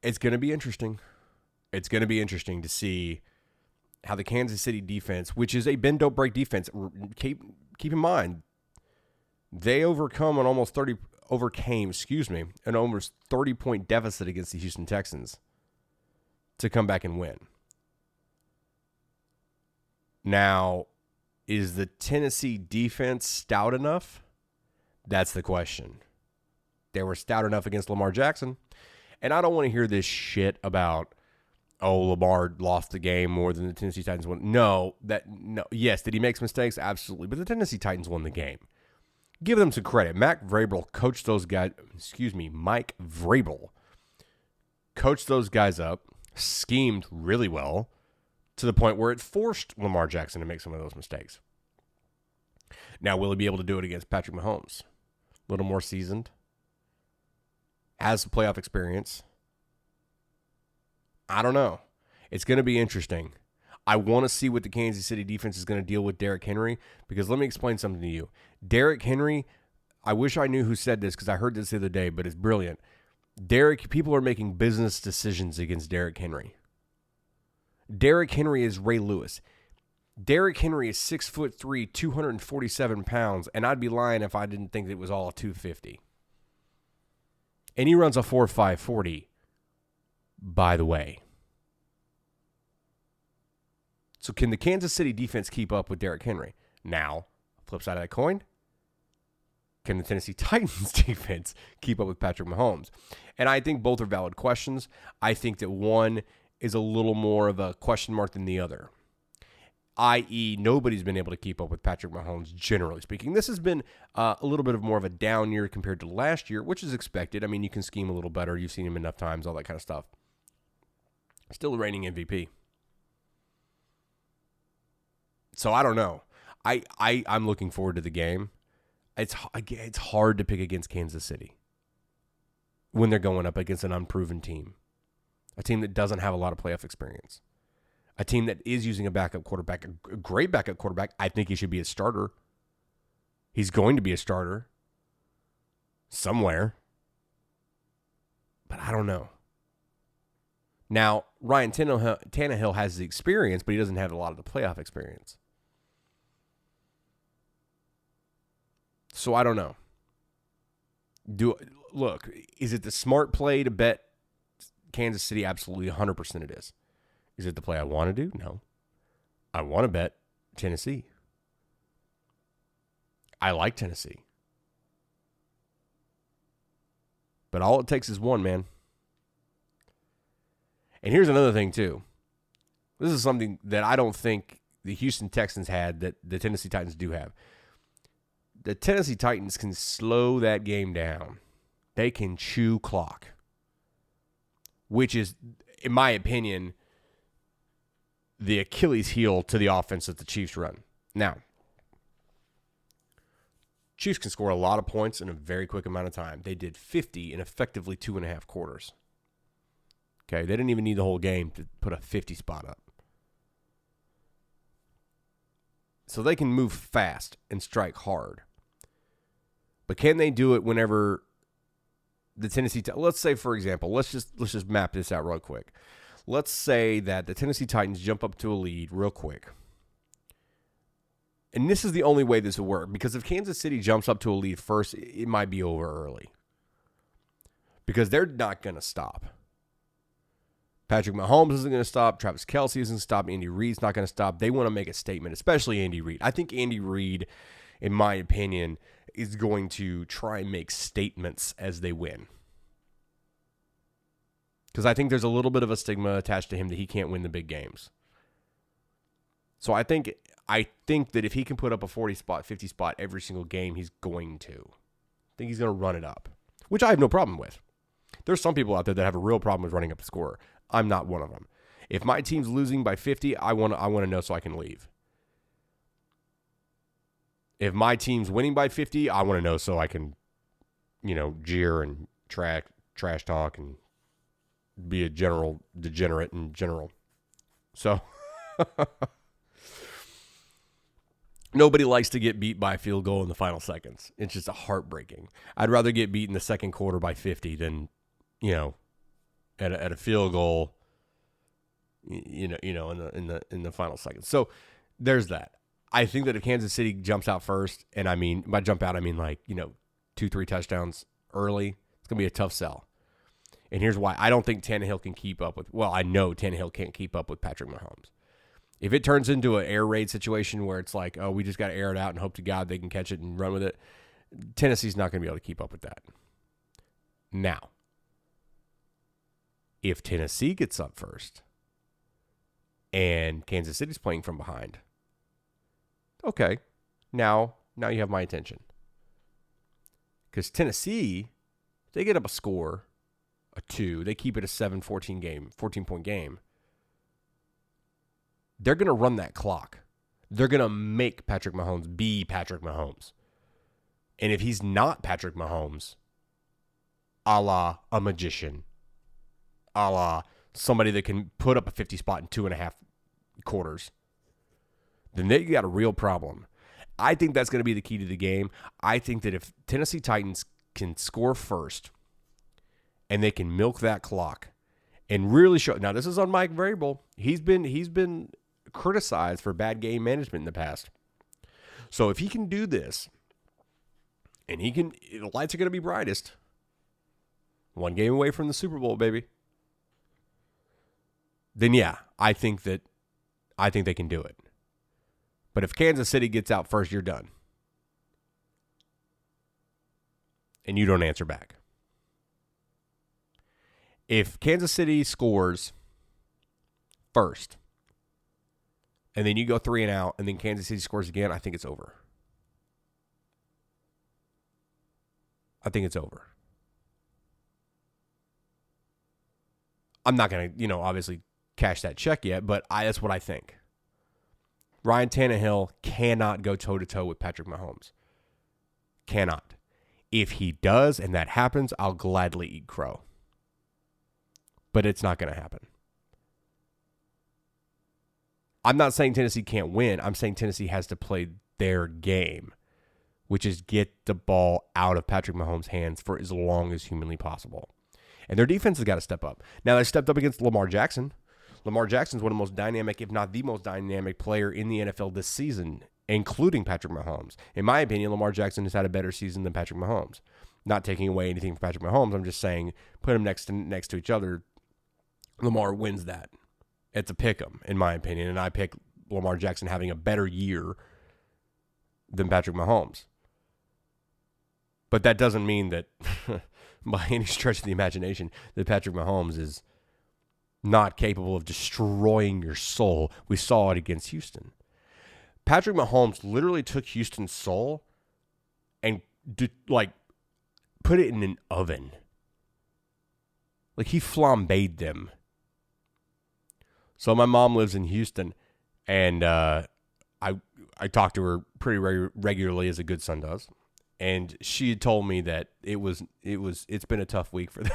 it's going to be interesting. It's going to be interesting to see how the Kansas City defense, which is a bend-don't-break defense, keep in mind, they overcame an almost 30-point deficit against the Houston Texans to come back and win. Now, is the Tennessee defense stout enough? That's the question. They were stout enough against Lamar Jackson. And I don't want to hear this shit about, Lamar lost the game more than the Tennessee Titans won. No. Yes, did he make some mistakes? Absolutely. But the Tennessee Titans won the game. Give them some credit. Mike Vrabel coached those guys up, schemed really well to the point where it forced Lamar Jackson to make some of those mistakes. Now, will he be able to do it against Patrick Mahomes? A little more seasoned. Has the playoff experience. I don't know. It's going to be interesting. I want to see what the Kansas City defense is going to deal with Derrick Henry, because let me explain something to you. Derrick Henry, I wish I knew who said this because I heard this the other day, but it's brilliant. People are making business decisions against Derrick Henry. Derrick Henry is Ray Lewis. Derrick Henry is 6'3", 247 pounds, and I'd be lying if I didn't think it was all 250. And he runs a 4.5 40, by the way. So can the Kansas City defense keep up with Derrick Henry? Now, flip side of that coin, can the Tennessee Titans defense keep up with Patrick Mahomes? And I think both are valid questions. I think that one is a little more of a question mark than the other. I.e., nobody's been able to keep up with Patrick Mahomes, generally speaking. This has been a little bit of more of a down year compared to last year, which is expected. I mean, you can scheme a little better. You've seen him enough times, all that kind of stuff. Still a reigning MVP. So I don't know. I'm looking forward to the game. It's hard to pick against Kansas City when they're going up against an unproven team, a team that doesn't have a lot of playoff experience, a team that is using a backup quarterback, a great backup quarterback. I think he should be a starter. He's going to be a starter somewhere, but I don't know. Now, Ryan Tannehill has the experience, but he doesn't have a lot of the playoff experience. So I don't know. Look, is it the smart play to bet Kansas City? Absolutely, 100% it is. Is it the play I want to do? No. I want to bet Tennessee. I like Tennessee. But all it takes is one, man. And here's another thing, too. This is something that I don't think the Houston Texans had that the Tennessee Titans do have. The Tennessee Titans can slow that game down. They can chew clock, which is, in my opinion, the Achilles heel to the offense that the Chiefs run. Now, Chiefs can score a lot of points in a very quick amount of time. They did 50 in effectively 2.5 quarters. Okay, they didn't even need the whole game to put a 50 spot up. So they can move fast and strike hard. But can they do it whenever the Tennessee, let's say, for example, let's just map this out real quick. Let's say that the Tennessee Titans jump up to a lead real quick. And this is the only way this will work, because if Kansas City jumps up to a lead first, it might be over early. Because they're not going to stop. Patrick Mahomes isn't going to stop. Travis Kelce isn't going to stop. Andy Reid's not going to stop. They want to make a statement, especially Andy Reid. I think Andy Reid, in my opinion, is going to try and make statements as they win. Because I think there's a little bit of a stigma attached to him that he can't win the big games. So I think that if he can put up a 40 spot, 50 spot every single game, he's going to. I think he's going to run it up, which I have no problem with. There's some people out there that have a real problem with running up the score. I'm not one of them. If my team's losing by 50, I want to know so I can leave. If my team's winning by 50, I want to know so I can, jeer and trash talk and be a general degenerate in general. So Nobody likes to get beat by a field goal in the final seconds. It's just heartbreaking. I'd rather get beat in the second quarter by 50 than, at a field goal, in the final seconds. So there's that. I think that if Kansas City jumps out first, and I mean by jump out, I mean 2-3 touchdowns early, it's gonna be a tough sell. And here's why: I don't think Tannehill can keep up with. Well, I know Tannehill can't keep up with Patrick Mahomes. If it turns into an air raid situation where it's like, oh, we just got to air it out and hope to God they can catch it and run with it, Tennessee's not going to be able to keep up with that. Now, if Tennessee gets up first and Kansas City's playing from behind, okay, now you have my attention. Because Tennessee, they get up a score, a 2, they keep it a 14-point game. They're going to run that clock. They're going to make Patrick Mahomes be Patrick Mahomes. And if he's not Patrick Mahomes, a la a magician, a la somebody that can put up a 50 spot in 2.5 quarters, then they got a real problem. I think that's going to be the key to the game. I think that if Tennessee Titans can score first and they can milk that clock and really show. Now, this is on Mike Vrabel. He's been criticized for bad game management in the past. So if he can do this, and the lights are going to be brightest. One game away from the Super Bowl, baby. Then yeah, I think they can do it. But if Kansas City gets out first, you're done. And you don't answer back. If Kansas City scores first, and then you go 3 and out, and then Kansas City scores again, I think it's over. I'm not going to, obviously cash that check yet, but that's what I think. Ryan Tannehill cannot go toe-to-toe with Patrick Mahomes. Cannot. If he does, and that happens, I'll gladly eat crow. But it's not going to happen. I'm not saying Tennessee can't win. I'm saying Tennessee has to play their game, which is get the ball out of Patrick Mahomes' hands for as long as humanly possible. And their defense has got to step up. Now, they stepped up against Lamar Jackson. Lamar Jackson's one of the most dynamic, if not the most dynamic player in the NFL this season, including Patrick Mahomes. In my opinion, Lamar Jackson has had a better season than Patrick Mahomes. Not taking away anything from Patrick Mahomes. I'm just saying, put them next to each other, Lamar wins that. It's a pick 'em, in my opinion, and I pick Lamar Jackson having a better year than Patrick Mahomes. But that doesn't mean that, by any stretch of the imagination, that Patrick Mahomes is not capable of destroying your soul. We saw it against Houston. Patrick Mahomes literally took Houston's soul and put it in an oven. Like he flambéed them. So my mom lives in Houston, and I talk to her pretty regularly, as a good son does. And she had told me that it's been a tough week for them.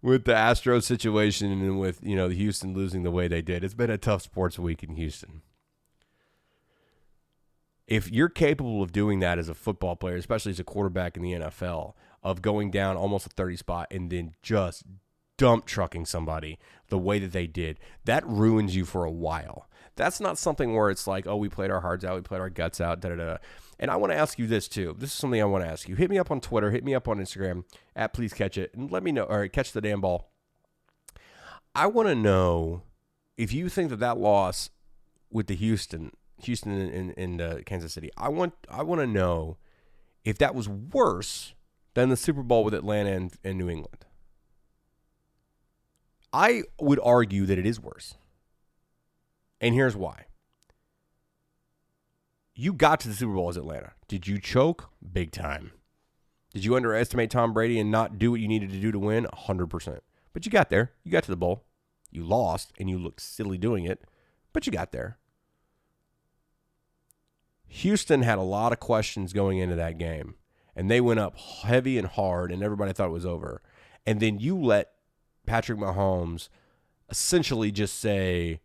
With the Astros situation and with, the Houston losing the way they did. It's been a tough sports week in Houston. If you're capable of doing that as a football player, especially as a quarterback in the NFL, of going down almost a 30 spot and then just dump trucking somebody the way that they did, that ruins you for a while. That's not something where it's like, oh, we played our hearts out, we played our guts out, da-da-da. And I want to ask you this, too. This is something I want to ask you. Hit me up on Twitter, hit me up on Instagram, @PleaseCatchIt, and let me know, or Catch the Damn Ball. I want to know if you think that loss with the Houston and Kansas City, I want to know if that was worse than the Super Bowl with Atlanta and New England. I would argue that it is worse. And here's why. You got to the Super Bowl as Atlanta. Did you choke? Big time. Did you underestimate Tom Brady and not do what you needed to do to win? 100%. But you got there. You got to the bowl. You lost, and you looked silly doing it, but you got there. Houston had a lot of questions going into that game, and they went up heavy and hard, and everybody thought it was over. And then you let Patrick Mahomes essentially just say,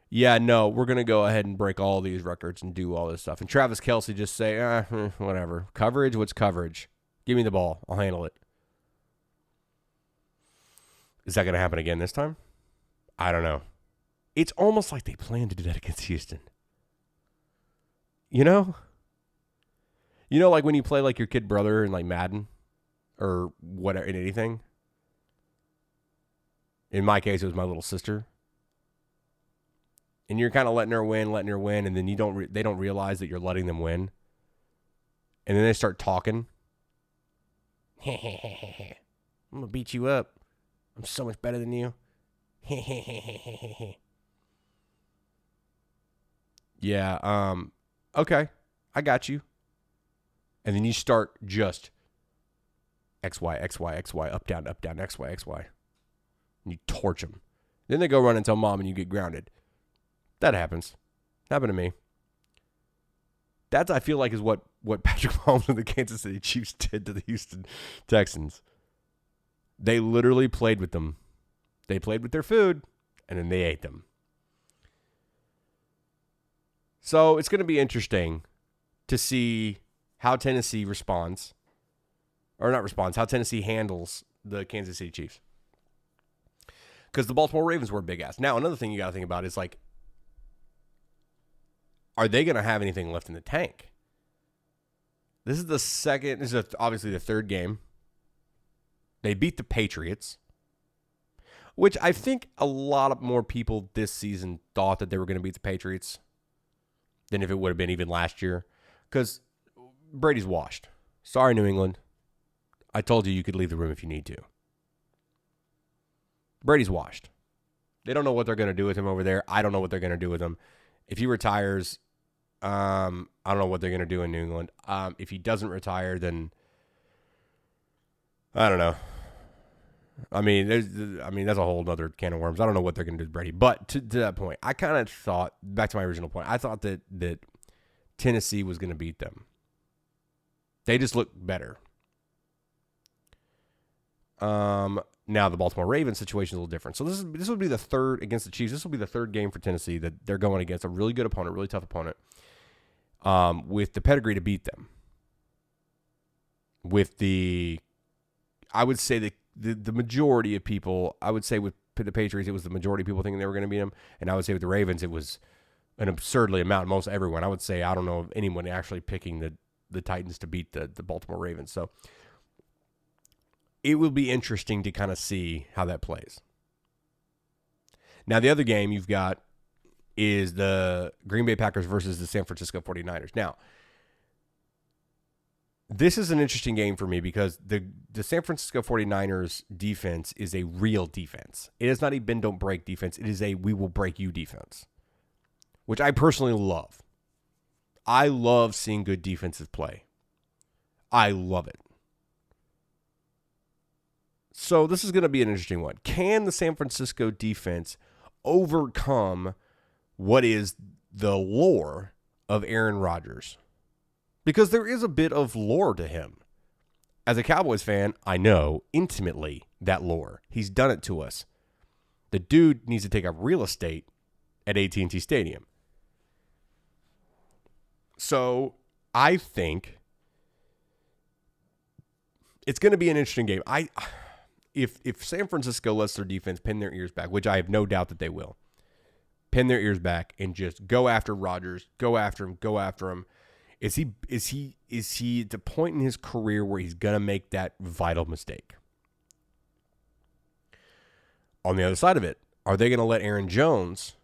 yeah, no, we're going to go ahead and break all these records and do all this stuff. And Travis Kelce just say, whatever. Coverage, what's coverage? Give me the ball. I'll handle it. Is that going to happen again this time? I don't know. It's almost like they planned to do that against Houston. You know? You know, like when you play like your kid brother in like Madden or whatever, in anything? In my case, it was my little sister. And you're kind of letting her win, and then they don't realize that you're letting them win. And then they start talking. I'm going to beat you up. I'm so much better than you. Yeah, okay. I got you. And then you start just X, Y, X, Y, X, Y, up, down, X, Y, X, Y. And you torch them. Then they go run and tell mom and you get grounded. That happens. Happened to me. That, I feel like, is what Patrick Mahomes and the Kansas City Chiefs did to the Houston Texans. They literally played with them. They played with their food, and then they ate them. So it's going to be interesting to see how Tennessee responds. Or not responds, how Tennessee handles the Kansas City Chiefs. Because the Baltimore Ravens were a big ass. Now, another thing you got to think about is, like, are they going to have anything left in the tank? This is obviously the third game. They beat the Patriots, which I think a lot of more people this season thought that they were going to beat the Patriots than if it would have been even last year. Because Brady's washed. Sorry, New England. I told you could leave the room if you need to. Brady's washed. They don't know what they're going to do with him over there. I don't know what they're going to do with him. If he retires, I don't know what they're going to do in New England. If he doesn't retire, then I don't know. I mean, that's a whole other can of worms. I don't know what they're going to do with Brady. But to that point, I kind of thought, back to my original point, I thought that Tennessee was going to beat them. They just look better. Now the Baltimore Ravens situation is a little different. So this would be the third against the Chiefs. This will be the third game for Tennessee that they're going against a really good opponent, really tough opponent, with the pedigree to beat them. With I would say the majority of people, I would say with the Patriots, it was the majority of people thinking they were going to beat them, and I would say with the Ravens, it was an absurdly amount, most everyone. I would say I don't know of anyone actually picking the Titans to beat the Baltimore Ravens. So it will be interesting to kind of see how that plays. Now, the other game you've got is the Green Bay Packers versus the San Francisco 49ers. Now, this is an interesting game for me because the San Francisco 49ers defense is a real defense. It is not a bend, don't break defense. It is a we will break you defense, which I personally love. I love seeing good defenses play. I love it. So this is going to be an interesting one. Can the San Francisco defense overcome what is the lore of Aaron Rodgers? Because there is a bit of lore to him. As a Cowboys fan, I know intimately that lore. He's done it to us. The dude needs to take up real estate at AT&T Stadium. So I think it's going to be an interesting game. If San Francisco lets their defense pin their ears back, which I have no doubt that they will, pin their ears back and just go after Rodgers, go after him. Is he at the point in his career where he's gonna make that vital mistake? On the other side of it, are they gonna let Aaron Jones?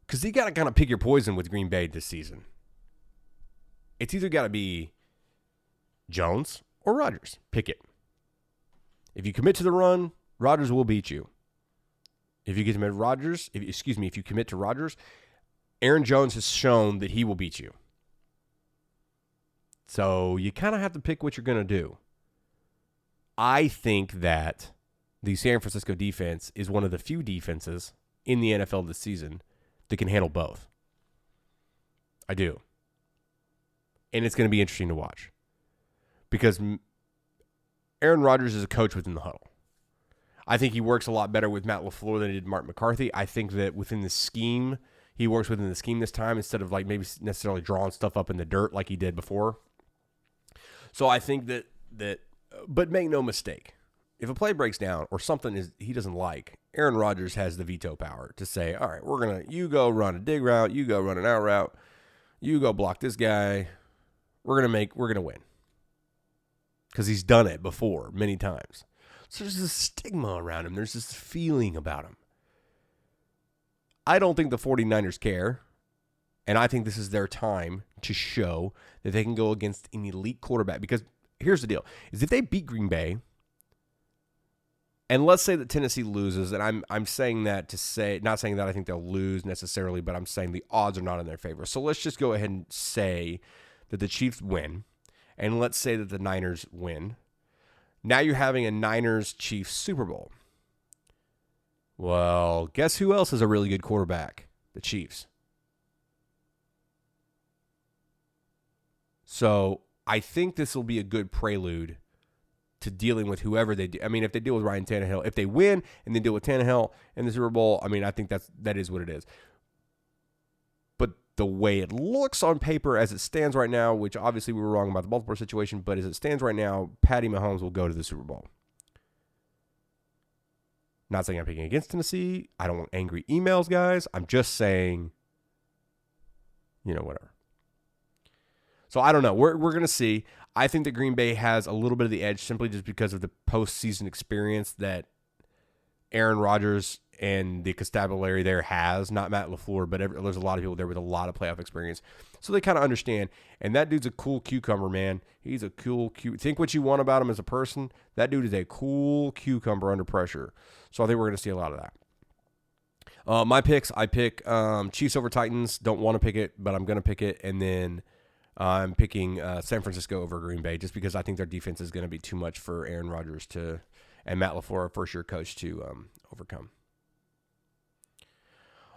Because you gotta kind of pick your poison with Green Bay this season. It's either gotta be Jones or Rodgers. Pick it. If you commit to the run, Rodgers will beat you. If you commit to Rodgers, Aaron Jones has shown that he will beat you. So you kind of have to pick what you're going to do. I think that the San Francisco defense is one of the few defenses in the NFL this season that can handle both. I do. And it's going to be interesting to watch. Because Aaron Rodgers is a coach within the huddle. I think he works a lot better with Matt LaFleur than he did Mark McCarthy. I think that within the scheme, he works within the scheme this time instead of like maybe necessarily drawing stuff up in the dirt like he did before. So I think that but make no mistake, if a play breaks down or something is he doesn't like, Aaron Rodgers has the veto power to say, all right, you go run a dig route, you go run an out route, you go block this guy. We're going to win. Because he's done it before many times. So there's this stigma around him. There's this feeling about him. I don't think the 49ers care. And I think this is their time to show that they can go against an elite quarterback. Because here's the deal, is if they beat Green Bay, and let's say that Tennessee loses, and I'm saying that to say, not saying that I think they'll lose necessarily, but I'm saying the odds are not in their favor. So let's just go ahead and say that the Chiefs win, and let's say that the Niners win. Now you're having a Niners-Chiefs Super Bowl. Well, guess who else is a really good quarterback? The Chiefs. So I think this will be a good prelude to dealing with whoever they do. I mean, if they deal with Ryan Tannehill, if they win and then deal with Tannehill in the Super Bowl, I mean, I think that is what it is. But the way it looks on paper as it stands right now, which obviously we were wrong about the Baltimore situation, but as it stands right now, Patty Mahomes will go to the Super Bowl. Not saying I'm picking against Tennessee. I don't want angry emails, guys. I'm just saying, whatever. So I don't know. We're going to see. I think that Green Bay has a little bit of the edge simply just because of the postseason experience that Aaron Rodgers and the constabulary there has. Not Matt LaFleur, but there's a lot of people there with a lot of playoff experience. So they kind of understand. And that dude's a cool cucumber, man. He's a cool think what you want about him as a person. That dude is a cool cucumber under pressure. So I think we're going to see a lot of that. My picks, I pick Chiefs over Titans. Don't want to pick it, but I'm going to pick it. And then I'm picking San Francisco over Green Bay just because I think their defense is going to be too much for Aaron Rodgers and Matt LaFleur, first-year coach, to overcome.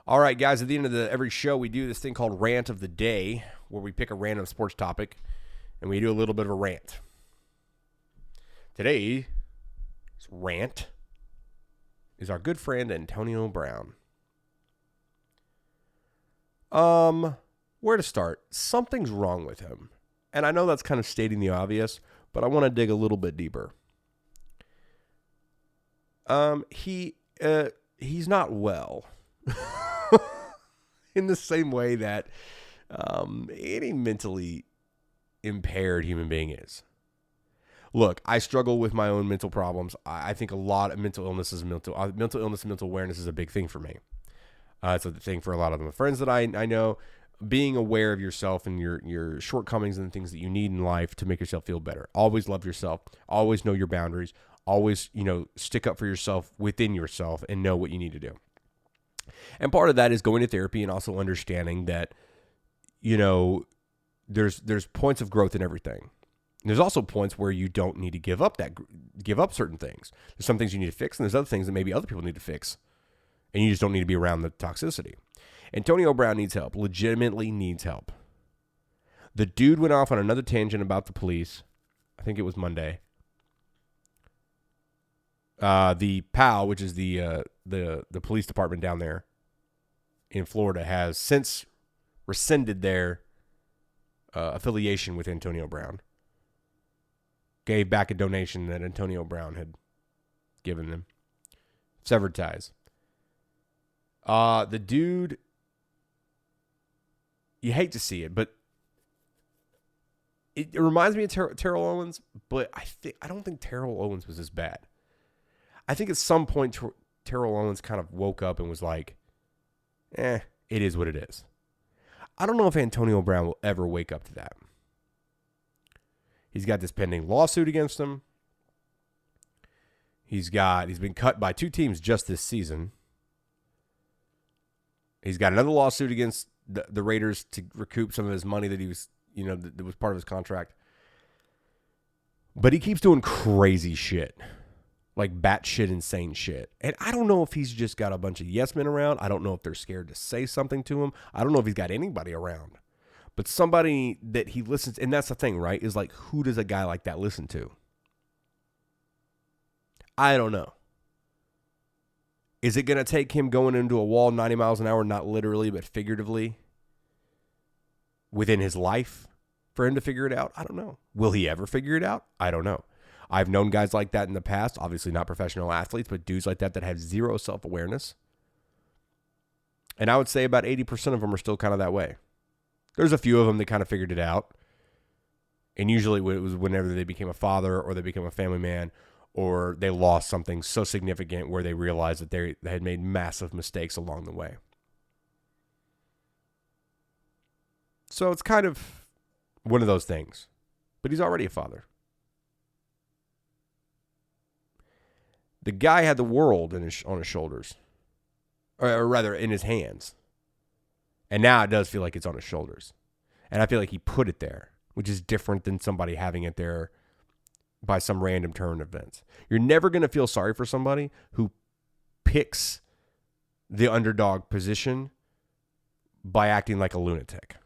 All right, guys, at the end of every show, we do this thing called Rant of the Day, where we pick a random sports topic, and we do a little bit of a rant. Today's rant is our good friend Antonio Brown. Where to start? Something's wrong with him. And I know that's kind of stating the obvious, but I want to dig a little bit deeper. He's not well. In the same way that any mentally impaired human being is. Look, I struggle with my own mental problems. I think a lot of mental illness and mental awareness is a big thing for me. It's a thing for a lot of my friends that I know. Being aware of yourself and your shortcomings and the things that you need in life to make yourself feel better. Always love yourself. Always know your boundaries. Always, stick up for yourself within yourself and know what you need to do. And part of that is going to therapy and also understanding that, there's points of growth in everything. And there's also points where you don't need to give up certain things. There's some things you need to fix, and there's other things that maybe other people need to fix. And you just don't need to be around the toxicity. Antonio Brown needs help, legitimately needs help. The dude went off on another tangent about the police. I think it was Monday. The PAL, which is the police department down there in Florida, has since rescinded their affiliation with Antonio Brown. Gave back a donation that Antonio Brown had given them. Severed ties. The dude, you hate to see it, but it reminds me of Terrell Owens, but I don't think Terrell Owens was as bad. I think at some point Terrell Owens kind of woke up and was like, it is what it is. I don't know if Antonio Brown will ever wake up to that. He's got this pending lawsuit against him. He's been cut by 2 teams just this season. He's got another lawsuit against the Raiders to recoup some of his money that he was, that was part of his contract. But he keeps doing crazy shit. Like batshit insane shit. And I don't know if he's just got a bunch of yes men around. I don't know if they're scared to say something to him. I don't know if he's got anybody around. But somebody that he listens, and that's the thing, right? Is like, who does a guy like that listen to? I don't know. Is it going to take him going into a wall 90 miles an hour, not literally, but figuratively, within his life for him to figure it out? I don't know. Will he ever figure it out? I don't know. I've known guys like that in the past, obviously not professional athletes, but dudes like that have zero self-awareness. And I would say about 80% of them are still kind of that way. There's a few of them that kind of figured it out. And usually it was whenever they became a father or they became a family man or they lost something so significant where they realized that they had made massive mistakes along the way. So it's kind of one of those things. But he's already a father. The guy had the world on his shoulders. Or rather, in his hands. And now it does feel like it's on his shoulders. And I feel like he put it there, which is different than somebody having it there by some random turn of events. You're never going to feel sorry for somebody who picks the underdog position by acting like a lunatic.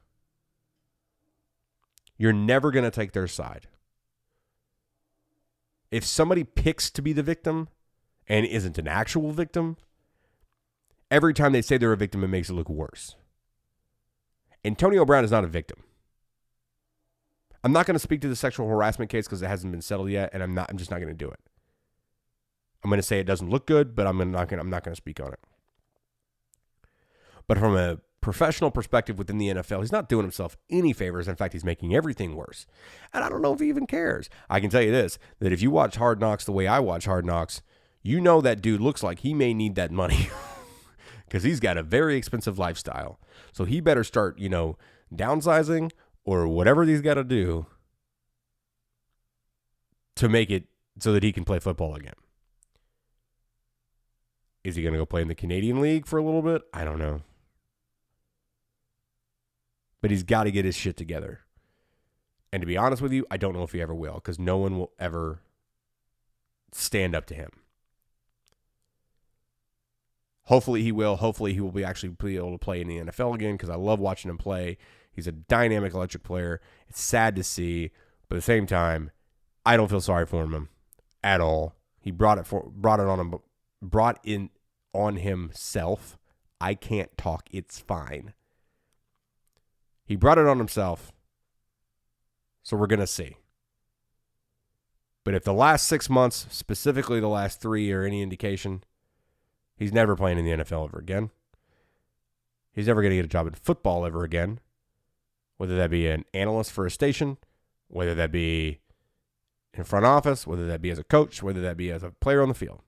You're never going to take their side. If somebody picks to be the victim and isn't an actual victim, every time they say they're a victim, it makes it look worse. Antonio Brown is not a victim. I'm not going to speak to the sexual harassment case because it hasn't been settled yet, and I'm just not going to do it. I'm going to say it doesn't look good, but I'm not going to speak on it. But from a professional perspective within the NFL, he's not doing himself any favors. In fact, he's making everything worse. And I don't know if he even cares. I can tell you this, that if you watch Hard Knocks the way I watch Hard Knocks, you know that dude looks like he may need that money because he's got a very expensive lifestyle. So he better start, downsizing or whatever he's got to do to make it so that he can play football again. Is he going to go play in the Canadian League for a little bit? I don't know. But he's got to get his shit together. And to be honest with you, I don't know if he ever will because no one will ever stand up to him. Hopefully he will. Hopefully he will be able to play in the NFL again because I love watching him play. He's a dynamic electric player. It's sad to see, but at the same time, I don't feel sorry for him at all. He brought in on himself. I can't talk. It's fine. He brought it on himself. So we're going to see. But if the last 6 months, specifically the last 3, are any indication, he's never playing in the NFL ever again. He's never going to get a job in football ever again. Whether that be an analyst for a station, whether that be in front office, whether that be as a coach, whether that be as a player on the field.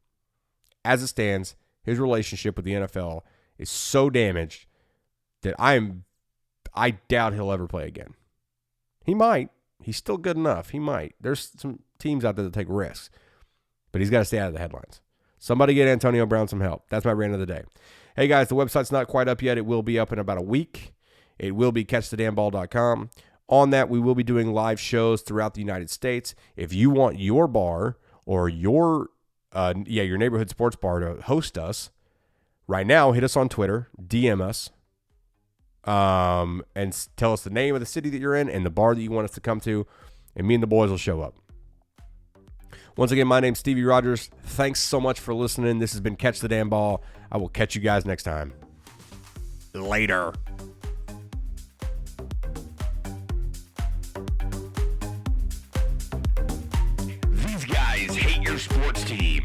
As it stands, his relationship with the NFL is so damaged that I doubt he'll ever play again. He might. He's still good enough. He might. There's some teams out there that take risks. But he's got to stay out of the headlines. Somebody get Antonio Brown some help. That's my rant of the day. Hey, guys, the website's not quite up yet. It will be up in about a week. It will be catchthedamnball.com. On that, we will be doing live shows throughout the United States. If you want your bar or your neighborhood sports bar to host us, right now, hit us on Twitter, DM us, and tell us the name of the city that you're in and the bar that you want us to come to, and me and the boys will show up. Once again, my name's Stevie Rogers. Thanks so much for listening. This has been Catch the Damn Ball. I will catch you guys next time. Later. These guys hate your sports team.